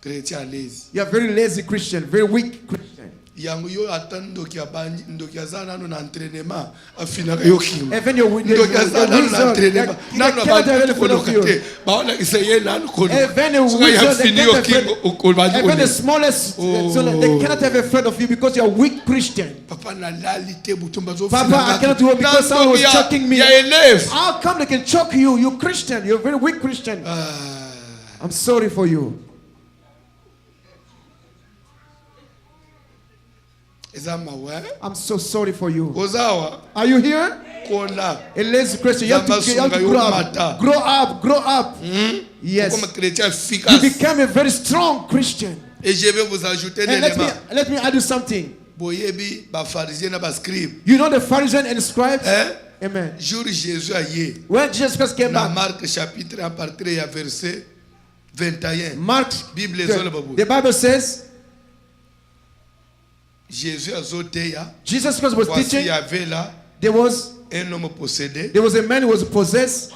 chrétien lazy You are a very lazy Christian, very weak Christian. yango yo atando kia banji ndoki azana no na entraînement afina yo kinga Even your ndoki azana no na wizard, entraînement nano cannot have ba any friend of ko you. lokate baona iseye nano ko Even a soka ya wizard, they fini yo cannot have kinga ko ba even the smallest, so they cannot have a friend of you because you are a weak Christian. papa na lalité butumba zo Papa, I cannot do it because someone was choking me. ya élève How come they can choke you? You're Christian. You're a very weak Christian. I'm sorry for you. ezama ouais I'm so sorry for you. ozawa Are you here? kona A lazy Christian. You have to grow up. Grow up. Grow up. Yes. comme chrétien You efficace become a very strong Christian. et je vais vous ajouter And l'élément let me add you something. boyebi ba pharisien na ba scribe You know the Pharisees and the scribes? hein Amen. jour Jésus a yé When Jesus Christ came na back, Marc chapitre à partir ya verset 21 Mark, Bible the Bible says, Jésus azoteya Jesus Christ was voici il teaching. y avait là There was un homme possédé a man who was possessed.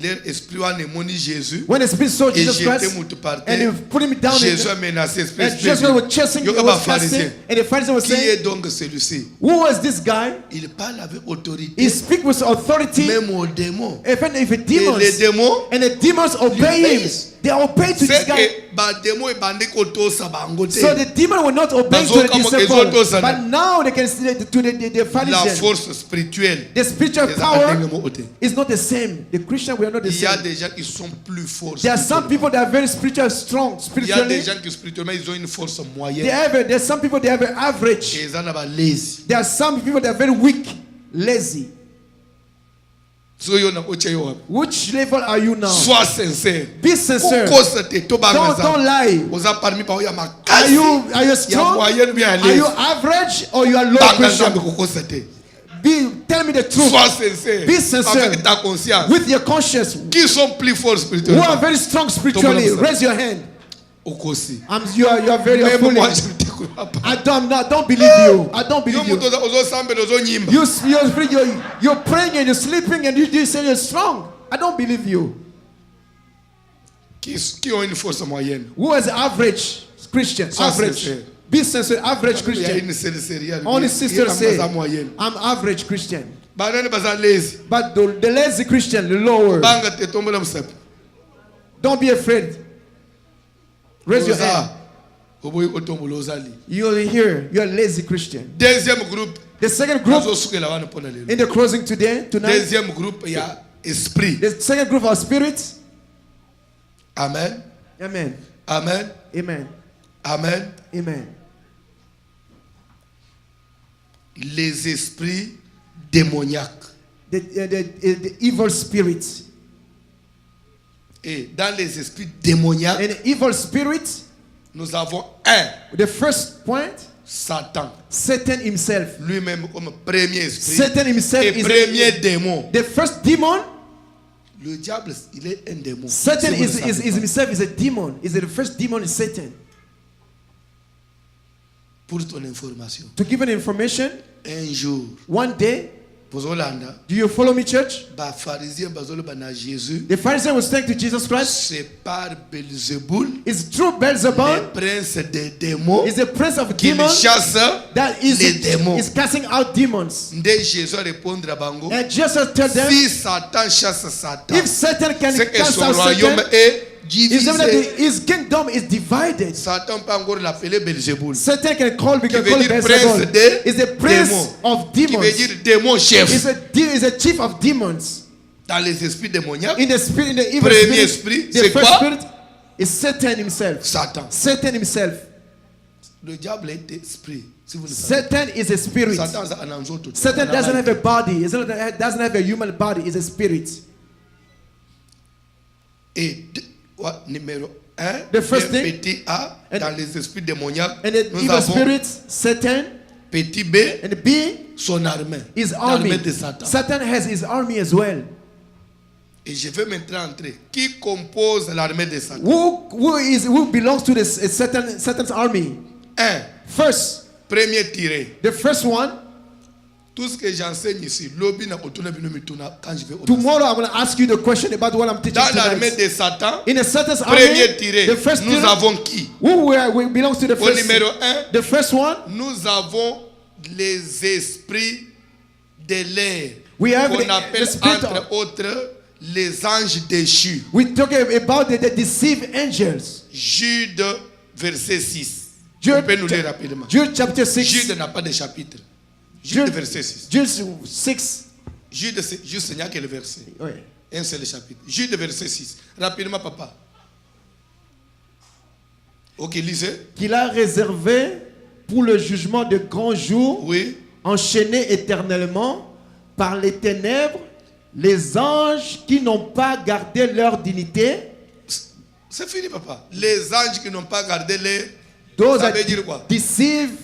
leur esprit a némoni Jésus When the Spirit saw et Jesus jeté Christ, mutu par and terre he put him down, Jésus a menacé and esprit Jesus Christ was chasing, yo he ka was ba pharisien casting, and the Pharisee was qui est saying, donc celui-ci who was this guy? il parle avec autorité He speaks with authority, même aux démons even if a et demons, les démons and the demons obey him. obéissent. They obey to this c'est guy. que ba démon ebandi kotosa bango te So the demon will not obey to the disciple, but now they can see to the la Pharisee. force spirituelle The spiritual ezaka power ndenge moko te. is not the same. The Christian we are not the Il y a same. des gens qui sont plus forts There are some people that are very spiritual, strong il y a des spiritually. gens qui spirituellement ils ont une force They moyenne have there's some people they have an average. et ils en ont lazy There are some people that are very weak, lazy. so yo na oche yo wapi Which level are you now? sois sincère Be sincere. kokosa te to banga Don't lie. oza parmi pa ya Are makasi you ya strong? moyenne bien Are you lazy average or you are low banga Christian? nzambe kokosa te Tell me the truth. sois sincère Be sincere. avec ta conscience With your conscience. qui sont plus forts Who spirituellement are very strong spiritually? Tombola Raise your hand. okosi You are very même moi foolish. je ne te crois pas I don't believe you. I don't yo believe you. moto ozosambela ozonyimba You're praying and you're sleeping and you say you're strong. I don't believe you. qui ont une force moyenne Who is average Christian? Sois Average. sincère. Be sincere. Average il y a Christian. une sincérité Only sisters say, moyenne I'm average Christian. banani baza lazy But the lazy Christian, the lower, banga te tombola musapi don't be afraid. Raise your hand. oboyi otombola ozali You're here. You're a lazy Christian. deuxième groupe The second group azosukela wana mpona lelo in the closing tonight, deuxième groupe ya esprit the second group of spirits. amen Amen. amen Amen. amen Amen. les esprits démoniaques The evil spirits. et dans les esprits démoniaques And evil spirits, nous avons un the first point, Satan Satan himself. lui-même comme premier esprit Satan himself et is premier démon. the first demon. Le diable, il est un démon. Satan Si vous is ne savez pas. himself is a demon. Is the first demon is Satan. Pour ton information, To give an information, un jour, one day, pour Hollanda, do you follow me, church? les pharisiens bazolo bana Jésus, The Pharisee was saying to Jesus Christ, c'est par Belzéboul, "Is true le Beelzebub prince des démons, is the prince of qui demons chasse that les démons. is casting out demons." Nde Jésus répondre à Bango, And Jesus told them, si Satan chasse Satan, if Satan can c'est que cast son out royaume Satan, est it's even that divisé. his kingdom is divided. Satan peut encore l'appeler Belzéboul, Satan can call, we qui can veut call dire Beelzebub. prince des Is the prince démons, of qui demons. veut dire démon chef. Is a chief of demons. Dans les esprits démoniaques, In the spirit, in the evil premier spirit, esprit, the c'est first quoi? spirit is Satan himself. Satan. Satan himself. Le diable est esprit. Si vous ne savez Satan is a spirit. Satan a un anzo tout. Satan doesn't have a body. It doesn't have a human body. It's a spirit. Et numéro 1, The first thing. petit A, And- dans les esprits démoniaques, And the nous evil avons spirits, Satan, petit B, and B, son armée, his army. l'armée de Satan. Satan has his army as well. Et je vais maintenant entrer. Qui compose l'armée de Satan? Who belongs to this Satan's army? 1. First, Premier tiré. the first one. Tout ce que j'enseigne ici, lobby na kotuna bino mituna quand je vais au Tomorrow I'm going to ask you the question about what I'm teaching Dans l'armée tonight. de Satan, In a Satan's army, premier tiré, the first nous tiré, avons qui? who belongs to the Au first? numéro 1, The first one, nous avons les esprits de l'air. we have Qu'on the appelle spirit entre of, autres les anges déchus. we're talking about the deceived angels. Jude, verset 6. Jude, On peut nous lire rapidement. Jude chapter 6. Jude n'a pas de chapitre. Jude, Jude, verset 6. Jude 6. Jude, juste il n'y a que le verset. Oui. Un seul chapitre. Jude, verset 6. Rapidement, papa. Ok, lisez. Qu'il a réservé pour le jugement de grand jour, Oui. enchaînés éternellement par les ténèbres, les anges qui n'ont pas gardé leur dignité. C'est fini, papa. Les anges qui n'ont pas gardé les. Those Ça are veut dire quoi? deceived.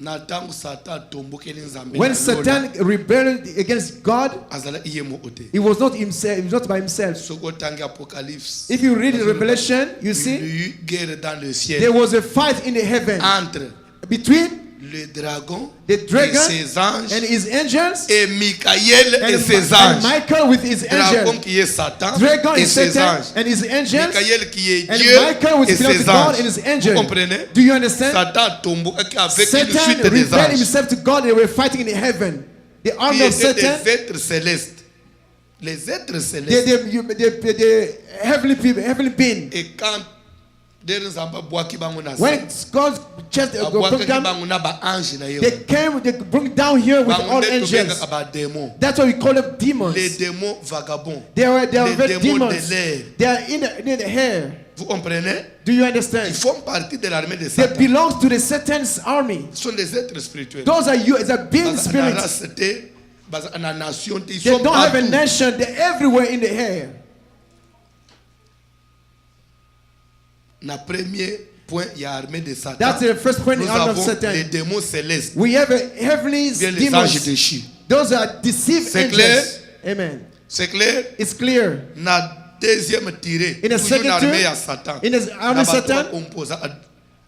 Natangu Satan tomboke les nzambe. When Satan rebelled against God, Azala iyemo ote. he was not himself. He was not by himself. Soko tangi Apocalypse. If you read Revelation, you Il y see a eu guerre dans le ciel there was a fight in the heaven entre between le dragon the et dragon ses anges and his angels et Michael et ses and anges. Michael with his Dragon angels. qui est Satan Dragon et is ses Satan anges. and his angels. Michael qui est And Dieu Michael was et belongs to ses God anges. and his Vous angels. comprenez? Do you understand? Satan tombe avec une Satan suite des rebelled anges himself to God. They were fighting in heaven. The qui army of étaient Satan, des êtres célestes. Les êtres the célestes. heavenly people, heavenly being. Et quand des nzamba boaki bango na When se, God's chest aboaka broke ki down, bango na ba ange na ye. they came, they bring down here with Bango all nde angels. tobengaka ba démons. That's why we call them demons. Les démons vagabonds. They are les very démons demons. de l'air. They are in the air. Vous comprenez? Do you Ils understand? font partie de l'armée de They Satan. belong to the Satan's army. Ce sont des êtres spirituels. Those are you, it's a being Baza na spirits. race te, baza na nation te, ils They sont don't have a partout. nation. They're everywhere in the air. Na premier point, il y a armée de Satan. That's the first point in Nous the army of avons les Satan. démons célestes. We have a heavenly Bien les anges demons. déchus. Those are deceived C'est angels. Amen. C'est clair? It's clear. Na deuxième tiré, In the toujours second l'armée tier, à Satan. in the army Na of bato Satan, composant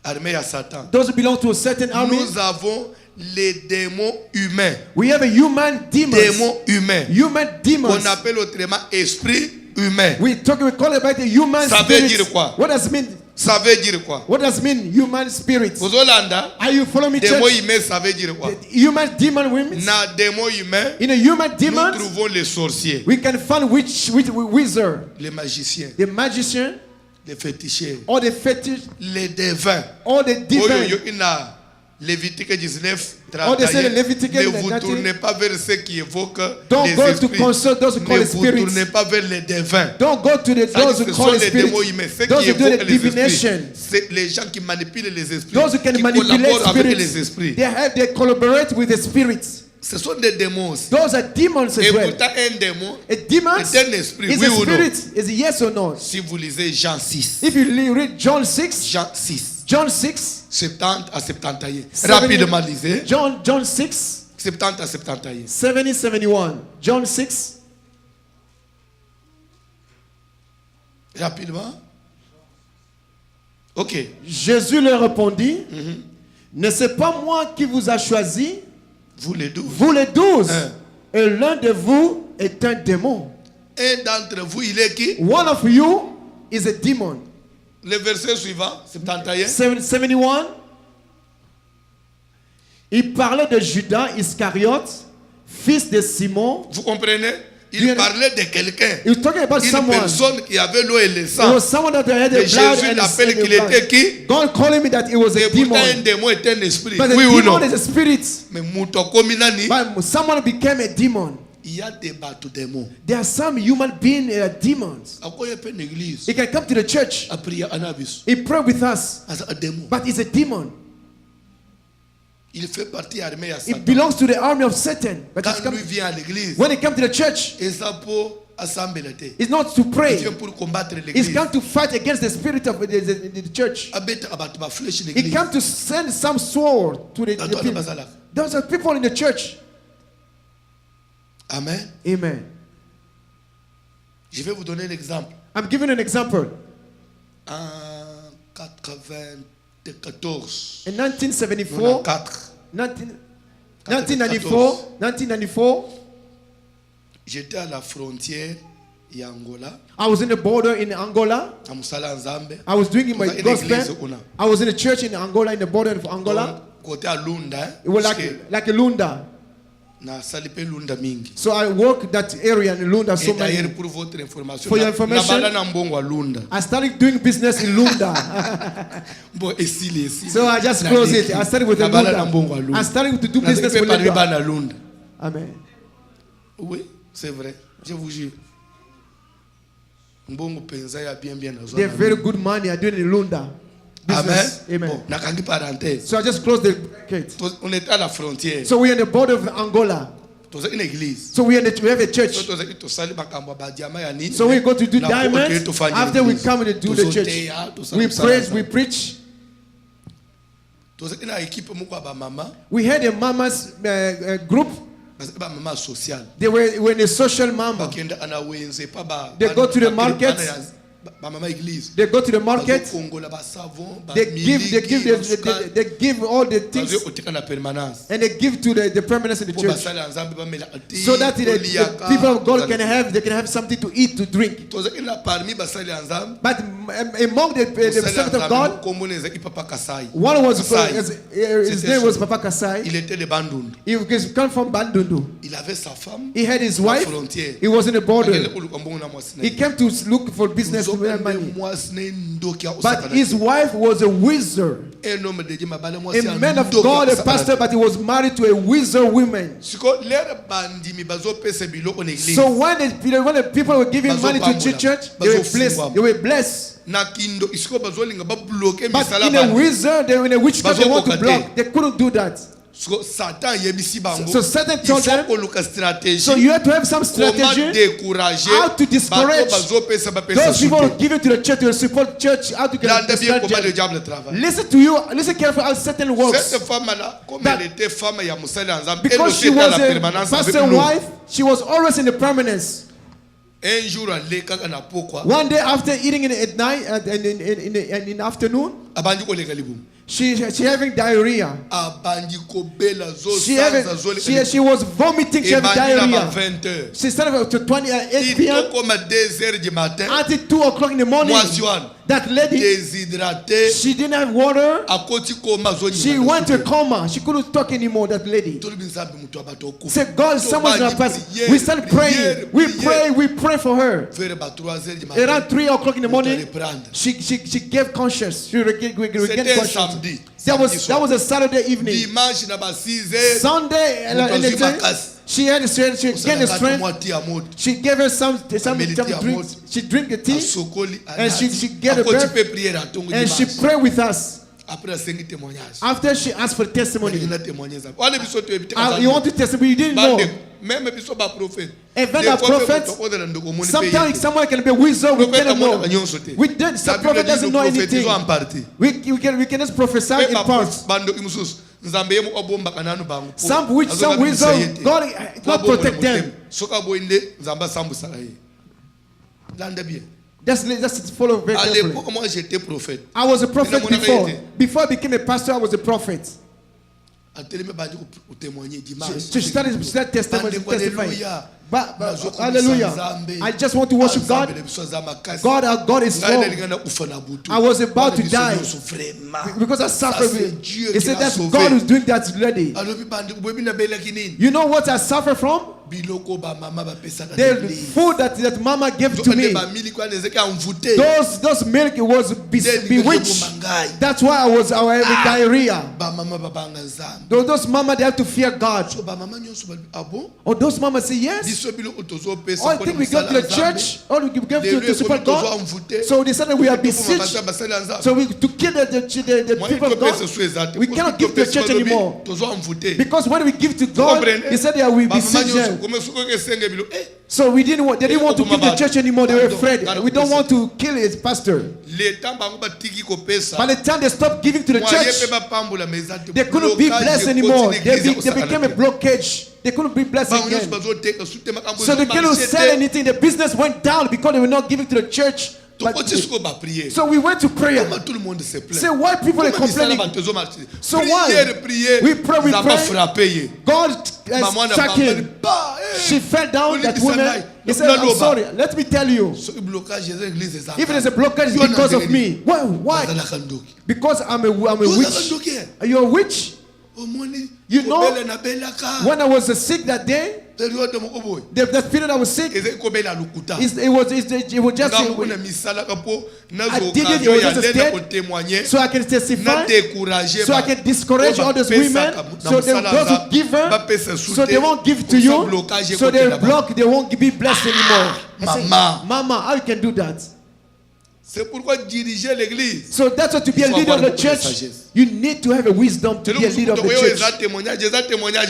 armée à Satan. those who belong to a certain army, Nous avons les démons humains. we have a human demons. Démons humains. Human demons. Qu'on appelle autrement esprit humain. We call it about the human Ça veut spirit. dire quoi? What does it mean? Ça veut dire quoi? What does it mean? Human spirit. Aux Hollanda, Are you following me, démons church? humains, ça veut dire quoi? The human demon women. Na démons humains, In a human nous demon, trouvons les sorciers, we can find wizard, les magiciens, the magician, les féticheurs, or the fetish, les devins. or the divine. Oyo, il a Lévitique 19, Oh, they say 31. Leviticus Ne vous 19. tournez pas vers ceux qui évoquent Don't les go to esprits. consult those who call Ne the vous spirits. tournez pas vers les devins. Don't go to those Ce who sont call the les démons spirits. humains, ceux Those qui who do évoquent the les esprits. divination. C'est les gens qui manipulent les esprits, Those who can qui manipulate collaborent avec les spirits. esprits. They collaborate with the spirits. Ce sont des démons aussi. Those are demons as Et well. pourtant, un démon A demon est un esprit, is oui a ou non? spirit. Is a yes or no? Si vous lisez Jean 6, If you read John 6, Jean 6, John 6, 70 à 71. 70 Rapidement lisez. John 6, 70 à 71. 70, 71. John 6. Rapidement. Ok. Jésus leur répondit, ne c'est pas moi qui vous a choisi, Vous les 12. vous les 12. Hein. Et l'un de vous est un démon. Un d'entre vous, il est qui? One of you is a demon. Le verset suivant, 71. 71. Il parlait de Judas Iscariote, fils de Simon. Vous comprenez? Il Bien. parlait de quelqu'un. He was talking about Une someone. personne qui avait l'eau et le It sang. was someone that had Et the blood Jésus and l'appelle the qu'il était blood. qui? God called him that it was Et a pourtant, demon. un démon est un esprit. But the Oui ou demon non? is a spirit. Mais Moutoko Minani, But someone became a demon. il y a des bateaux démons. There are some human beings that are demons. À quoi il y a une église? He can come to the church. A prier en abus. He pray with us. As un démon. But he's a demon. Il fait partie armée à It Satan. belongs to the army of Satan. But he's Quand come, lui vient à l'église, when he comes to the church, et ça pour asambela te. It's not to Il pray. vient pour combattre It's l'église. come to fight against the spirit of the church. Abeta abantu ba flesh It l'église. came to send some sword to the Bato wana people. bazala. Those are people in the church. Amen. Amen. Je vais vous donner un exemple. I'm giving an example. En 94, In 1974, 1994, j'étais à la frontière d'Angola, I was in the border in Angola. à Musala Nzambe. I was doing my Dans une gospel. église, on a. I was in a church in Angola, in the border of Angola. Côté à Lunda, It was parce que like a Lunda. na salipe Lunda mingi. So I worked that area in Lunda so Et d'ailleurs, many. pour votre information, For your information, na bala na mbongo à Lunda. I started doing business in Lunda. Bon, esili. So I just Na closed deki. it. I started with the Na bala na mbongo à Lunda. Lunda. I started to do Na business deki with parler Lunda. na Lunda. Amen. Oui, c'est vrai. Je vous jure. Mbongo penza ya bien bien na They're zona. very good money. I do it in Lunda. Amen. Business. Amen. Bon, nakangi parenthèse. So I just closed the gate. On était à la frontière. So we're in the border of Angola. Toza une église. So we have a church. So toza tosali makambo ba diama ya nini. So we go to do Na diamonds. kote tofanya After we église. come and do the church, Tozoteya, tosala we mosala praise, nzambe. we preach. Toza ina équipe moko ba mama, We had a mama's group. ba mama social. They were in a social mama. Bakenda ana wenze pa ba. They go to the market. Ba mama église. They go to the market. Kongola ba savon, ba They give all the things, Bazo otika na permanence. and they give to the permanence in the Po church, basala nzambe ba mela ati. so that the people of God can have something to eat, to drink. Toza ina parmi basali nzambe. But among the servants of God, Komboneza ipapa Kasai. one was Kasai. his name was Papa Kasai. Il était de Bandundu. He come from Bandundu. Il avait sa femme. He had his à la wife. frontière. He was in the border. He He came to look for business to earn money. But But his wife was a wizard. A man of God, a pastor, but he was married to a wizard woman. So when the people were giving money to the church, they were blessed. They were blessed. But in a wizard, in a witchcraft, they want to block. They couldn't do that. So Satan told them, so you have to have some strategy how to discourage those people who give it to the church, to support church, how to get listen to you, listen carefully how Satan works. Because she was a pastor's wife, she was always in the permanence. One day after eating at night, in the afternoon, she having diarrhea. She was vomiting. She having diarrhea. She started to 28 p.m. until 2 o'clock in the morning. That lady, she didn't have water. She went to a coma. She couldn't talk anymore. That lady said, God, someone's gonna pass. We started praying. We pray for her. Around 3 o'clock in the morning, she gave conscience. She regained conscience. That was a Saturday evening. Sunday, she gained the strength. She gave her some drink. She drank the tea, and she gave a breath, and she prayed with us. After she asked for testimony, you want to testify, you didn't know. Even a prophet, sometimes someone can be a wizard, we cannot know. Some prophet doesn't know anything. We can just prophesy in parts. Some wizard, God protect them. Just follow very carefully. I was a prophet before. Before I became a pastor, I was a prophet. She started testifying. But hallelujah. I just want to worship God. Our God is strong. I was about to die because I suffered. He said that's God who's doing that lady. You know what I suffer from? The food that mama gave to me. Those milk was bewitched. That's why I having diarrhea. Those mama, they have to fear God. Or those mama say yes. I think we go to the church, or we go to support God. So they said that we are besieged. So to kill the people of God, we cannot give to the church anymore. Because when we give to God, he said that we besiege them. So they didn't want to give the church anymore. They were afraid. We don't want to kill his pastor. By the time they stopped giving to the church, they couldn't be blessed anymore. They became a blockage. They couldn't be blessed again. So they couldn't sell anything. The business went down because they were not giving to the church. So we went to prayer. Say why people are complaining. So why? We pray. God struck him. She fell down, that woman. He said, I'm sorry, let me tell you. If there's a blockage, it's because of me. Why? Because I'm a witch. Are you a witch? You know, when I was sick that day, the period I was sick, it was just I did it, it was just a step, so I can testify, so I can discourage all those women, so those who give her, so they won't give to you, so they block, they won't be blessed anymore. Mama, how you can do that? C'est pourquoi diriger l'église. So that's what to be a leader of the church. You need to have a wisdom to be a leader of the church.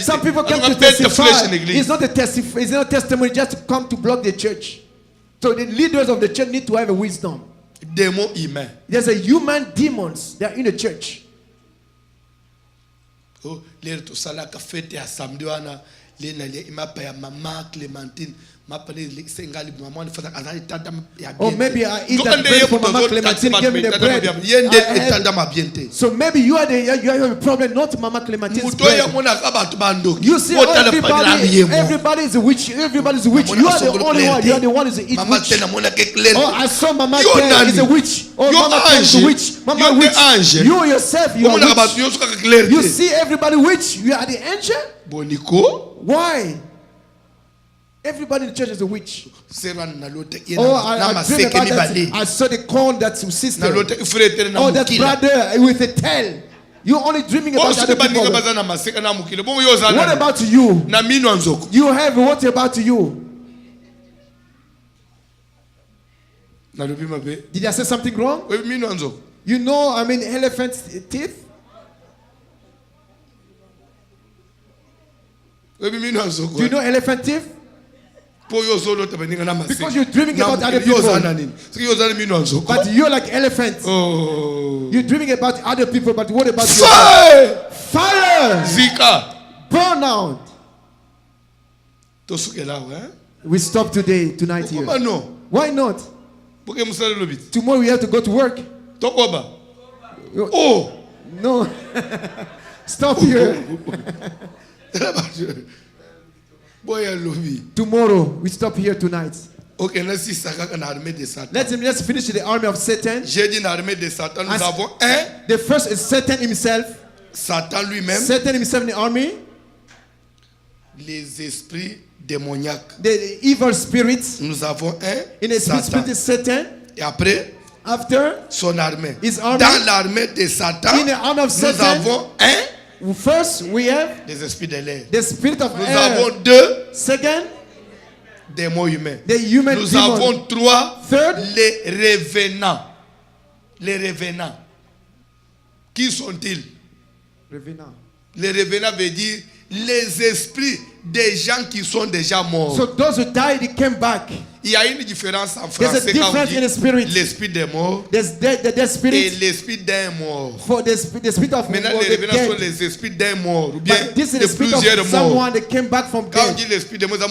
Some people come to testify. It's not a testify. It's not a testimony just to come to block the church. So the leaders of the church need to have a wisdom. There's a human demons that are in the church. Oh, l'air tout ça là qu'a fêté à samedi wana, les Mama Clémentine. Or maybe I eat that bread for Mama Clementine, give me the bread. So maybe you have a problem, not Mama Clementine's bread. You see, everybody is a witch. Everybody is a witch. You are the only one. You are the one who is a witch. Oh, I saw Mama Claire is a witch. Oh, Mama Claire is a witch. Mama witch. You yourself, you are witch. You see everybody witch. You are the angel. Why? Everybody in the church is a witch. Oh, I dream about that. I saw the corn that's sister. Oh, that brother with a tail. You're only dreaming about other people. What about you? You have what about you? Did I say something wrong? You know, I mean, elephant's teeth? Do you know elephant teeth? Because you're dreaming about other people. But you're like elephants. Oh. You're dreaming about other people, but what about you? Fire! Fire! Zika! Burn out. We stop tonight here. Why not? Tomorrow we have to go to work. Oh! No. Stop here. Tomorrow we stop here tonight. Okay, let's finish the army of Satan. The first is Satan himself. Satan lui-même. Satan himself in the army. Les esprits démoniaques. The evil spirits. Nous avons un. In the spirit is Satan. Et après, after son armée. His army. Dans l'armée de Satan, in the army of Satan, nous avons un. First, we have des esprits de l'air. The spirit of nous air. Avons deux. Second, démons humains. The human nous demon. Avons trois. Third, les revenants. Les revenants. Qui sont-ils? Revenants. Les revenants veut dire les esprits des gens qui sont déjà morts. So those who died, they came back. Il y a une différence en français. There's a difference in the spirit. L'esprit des morts the spirit et l'esprit d'un mort. For the spirit of maintenant, les revenants sont les esprits d'un mort ou bien de plusieurs morts. Someone that came back from quand on dit l'esprit des morts,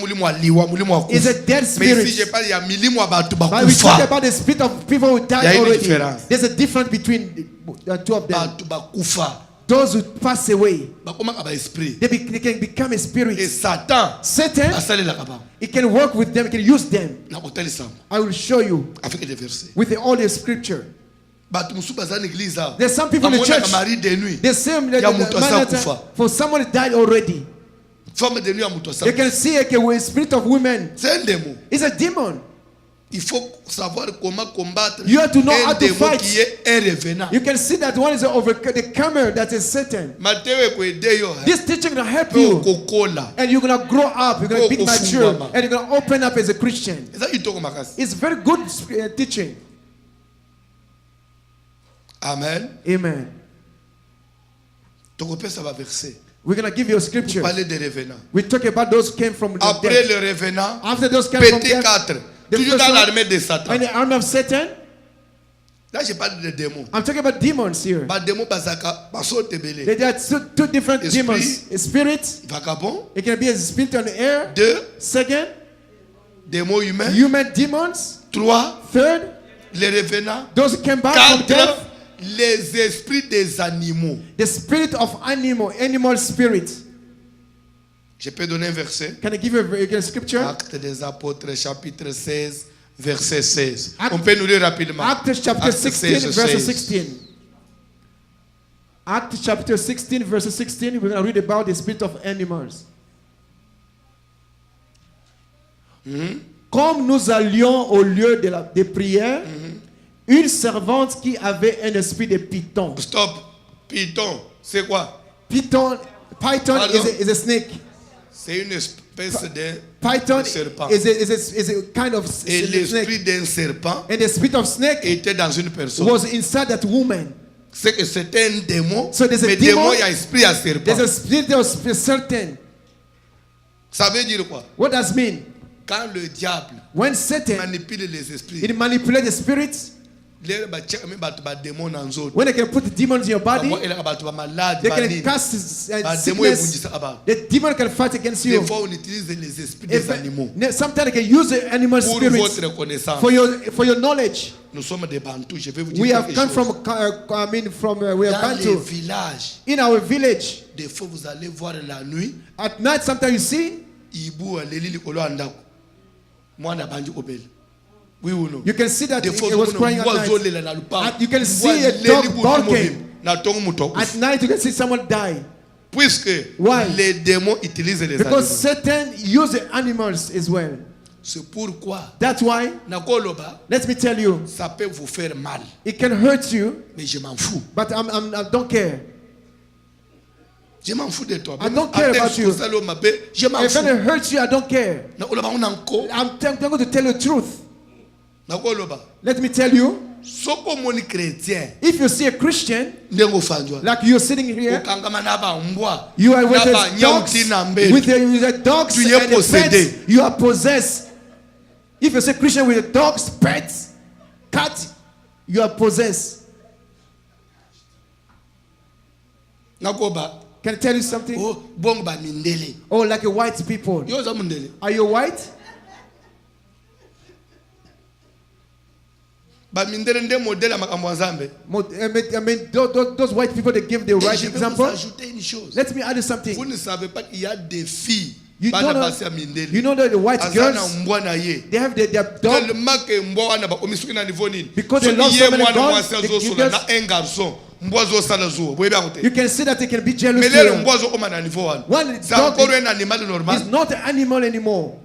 it's a dead spirit. Mais ici, je parle, il y a millions de But we talk about the spirit of people who died already. Différence. There's a difference between the two of them. Those who pass away, they can become a spirit. Et Satan, he can work with them, he can use them. I will show you with all the scripture. There's some people in the church, the same for someone that died already. You can see a spirit of women. It's a demon. Il faut savoir comment combattre. You have to know how to fight. Qui est un revenant. You can see that one is the comer that is Satan. This teaching will help you. And you're going to grow up. You're going to be mature. And you're going to open up as a Christian. It's very good teaching. Amen. Amen. We're going to give you a scripture. Parler des revenants. We talk about those who came from the Après dead. le revenant, After those came from petit death, 4, the toujours first dans one, l'armée de Satan. in the army of Satan, Là, je parle de démons. I'm talking about demons here. Ba démons basaka, baso tebele. There are two different Esprit. demons. A spirit, Vagabond. it can be a spirit on the air. 2, Second, démons humains. human demons. 3, Third, les revenants. those who came back from 4, death. les esprits des animaux. The spirit of animal spirit. Je peux donner un verset. Can I give you a scripture? Actes des apôtres, chapitre 16, verset 16. Acte- On peut nous lire rapidement. Acts chapter Actes 16, 16, verse 16. 16. Acts chapter 16, verse 16. We're going to read about the spirit of animals. Comme nous allions au lieu de prière, une servante qui avait un esprit de python. Stop. Python, c'est quoi? Python Pardon? is a snake. C'est une espèce de Python serpent. is a kind of Et snake. l'esprit d'un serpent And the spirit of snake était dans une personne. was inside that woman. C'est que c'était un démon. So there's a mais demon, démon, il y a esprit à serpent. There's a spirit of certain. Ça veut dire quoi? What does it mean? Quand le diable When Satan, manipule les esprits, it manipulates the spirits. les démons dans autres. When they can put the demons in your body, malade, they can cast sickness. The demon can fight against Des you. fois, on utilise les esprits des animaux Sometimes they can use the animal pour spirits votre connaissance. for your knowledge. Nous sommes des Bantous. Je vais vous dire We have quelque come chose. from we are Dans les Bantu. villages, In our village, des fois, vous allez voir la nuit, at night, sometimes you see, Ibu aleli likolo andako. Mwana banji obele. Oui ou non? you can see that Des fois, it was crying at night. night. You can see a dog barking. At night, you can see someone die. Puisque Why? les démons utilisent les Because animaux. Satan uses animals as well. C'est pourquoi, That's why, nakoloba, let me tell you, ça peut vous faire mal. it can hurt you, Mais je m'en fous. but I don't care. Je m'en fous de toi. I don't care about you. Je m'en If fous. it hurts you, I don't care. Nakoloba unanko. I'm going to tell you the truth. Nakoloba. Let me tell you, Soko moni chrétien. if you see a Christian, Ndengo fanjwa. like you're sitting here, Ukangama naba mbwa. you are with Naba the dogs, nyauti na mbele. with the dogs Tu and es the possédé. pets, you are possessed. If you say Christian with the dogs, pets, cat, you are possessed. Nakoba. Can I tell you something? Oh, bong ba mindele. Oh, like a white people. Yo za mundele. Are you white? Ba mindele nde modèle makambo nzambe. I mean those white people, they give the Et right je vais vous example. ajouter une chose. Let me add you something. Vous ne savez pas qu'il y a des filles. You Bana don't basi ya know, mindele. you know that the white Azana girls, mbwa na ye. they have their dog. Tellement que mbwa wana ba omisuki na niveau nini. Because they So love iye so many mwana dogs, mwasi the azosola na girls- un garçon. Mbwa zosala zuo. Boye ba kote. You can see that they can be jealous. Mais to lelo you. mbwa zokoma na niveau wana. One C'est dog encore un animal normal. It's not an animal anymore.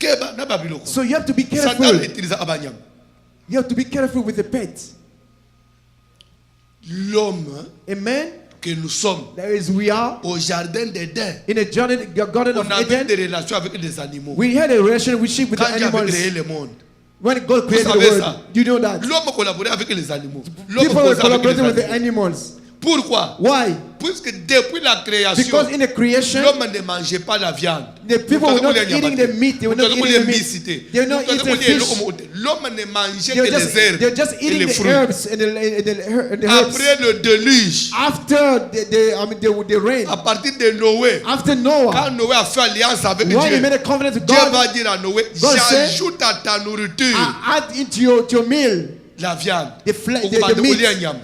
Keba na babiloko. So you have to be Satan careful. utilise abanyama. You have to be careful with the pet. L'homme Amen. que nous sommes There is we are au jardin d'Éden. in a garden of On a eu des Eden. relations avec les animaux. We had a relationship with Quand the Dieu avait créé animals le monde. when God created the savez world. ça? Do you know that? L'homme collaborait avec les animaux. L'homme People were causait avec les collaborating with the animaux. animals. Pourquoi? Why? Puisque depuis la création, Because in the creation, l'homme ne mangeait pas la viande. the people were not eating the meat. They were not eating the meat. They were not eating fish. L'homme ne mangeait They que were les herbes they're just et eating les the fruits. herbs and the herbs. Après le déluge, After the rain, à partir de Noé, after Noah, quand Noé a fait alliance avec when he Dieu, made a covenant with Dieu God, va dire à Noé, God said, j'ajoute à ta nourriture add into your meal la viande. the meat.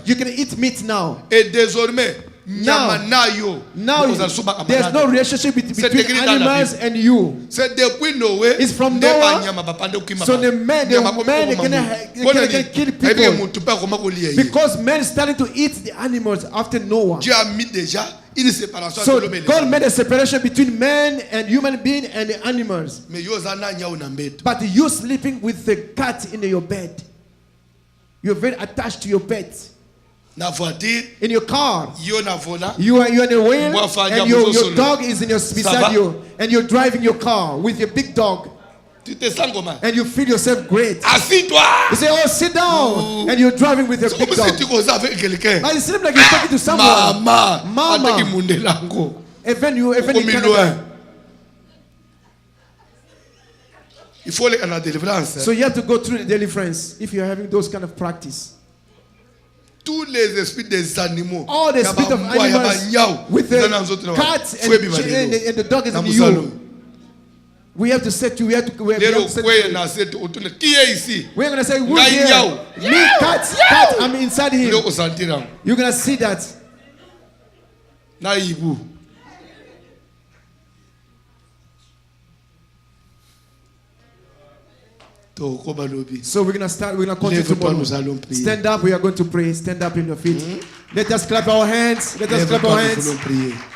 You can eat meat now. Et désormais, nyama nayo, Now nous allons souba there's amalade. no relationship C'est between écrit dans la animals and you. C'est depuis Noé. It's from nde Noah. banyama bapande okima So ba. the man Nyama ko can kokoma can mu. kill Ebe people muntu pe akoma kolia ye. because men started to eat the animals after Noah. Dieu a mis déjà une séparation So entre l'homme et les God animaux. made a separation between man and human being and the animals. Mais yo zana nyao na mbeto. But you sleeping with the cat in your bed. You're very attached to your pet. Na voiture, In your car, yo na volant. you're in the wheel Mwafanya and your mzozo. dog is in your va? beside you and you're driving your car with your big dog. Tu te sens comment? and you feel yourself great. Assis-toi. You say, oh, sit down. And you're driving with your C'est big comme si dog. tu causais avec quelqu'un. But it seems like you're talking to someone. Mama. Mama. Ataki mundelango. Even in Comme Canada. loin. Il faut aller à la délivrance. So you have to go through the deliverance if you're having those kind of practice. Tous les esprits des animaux. All the spirit of animals with the cats and the dog is in you. We have to set you. We have to set you. Qui est ici? We're going to say, who's here? Me, cat, I'm inside him. You're going to see that. Naïbou. So we're going to start. We're going to continue tomorrow. Stand up. We are going to pray. Stand up in your feet. Let us clap our hands. Let us clap our hands.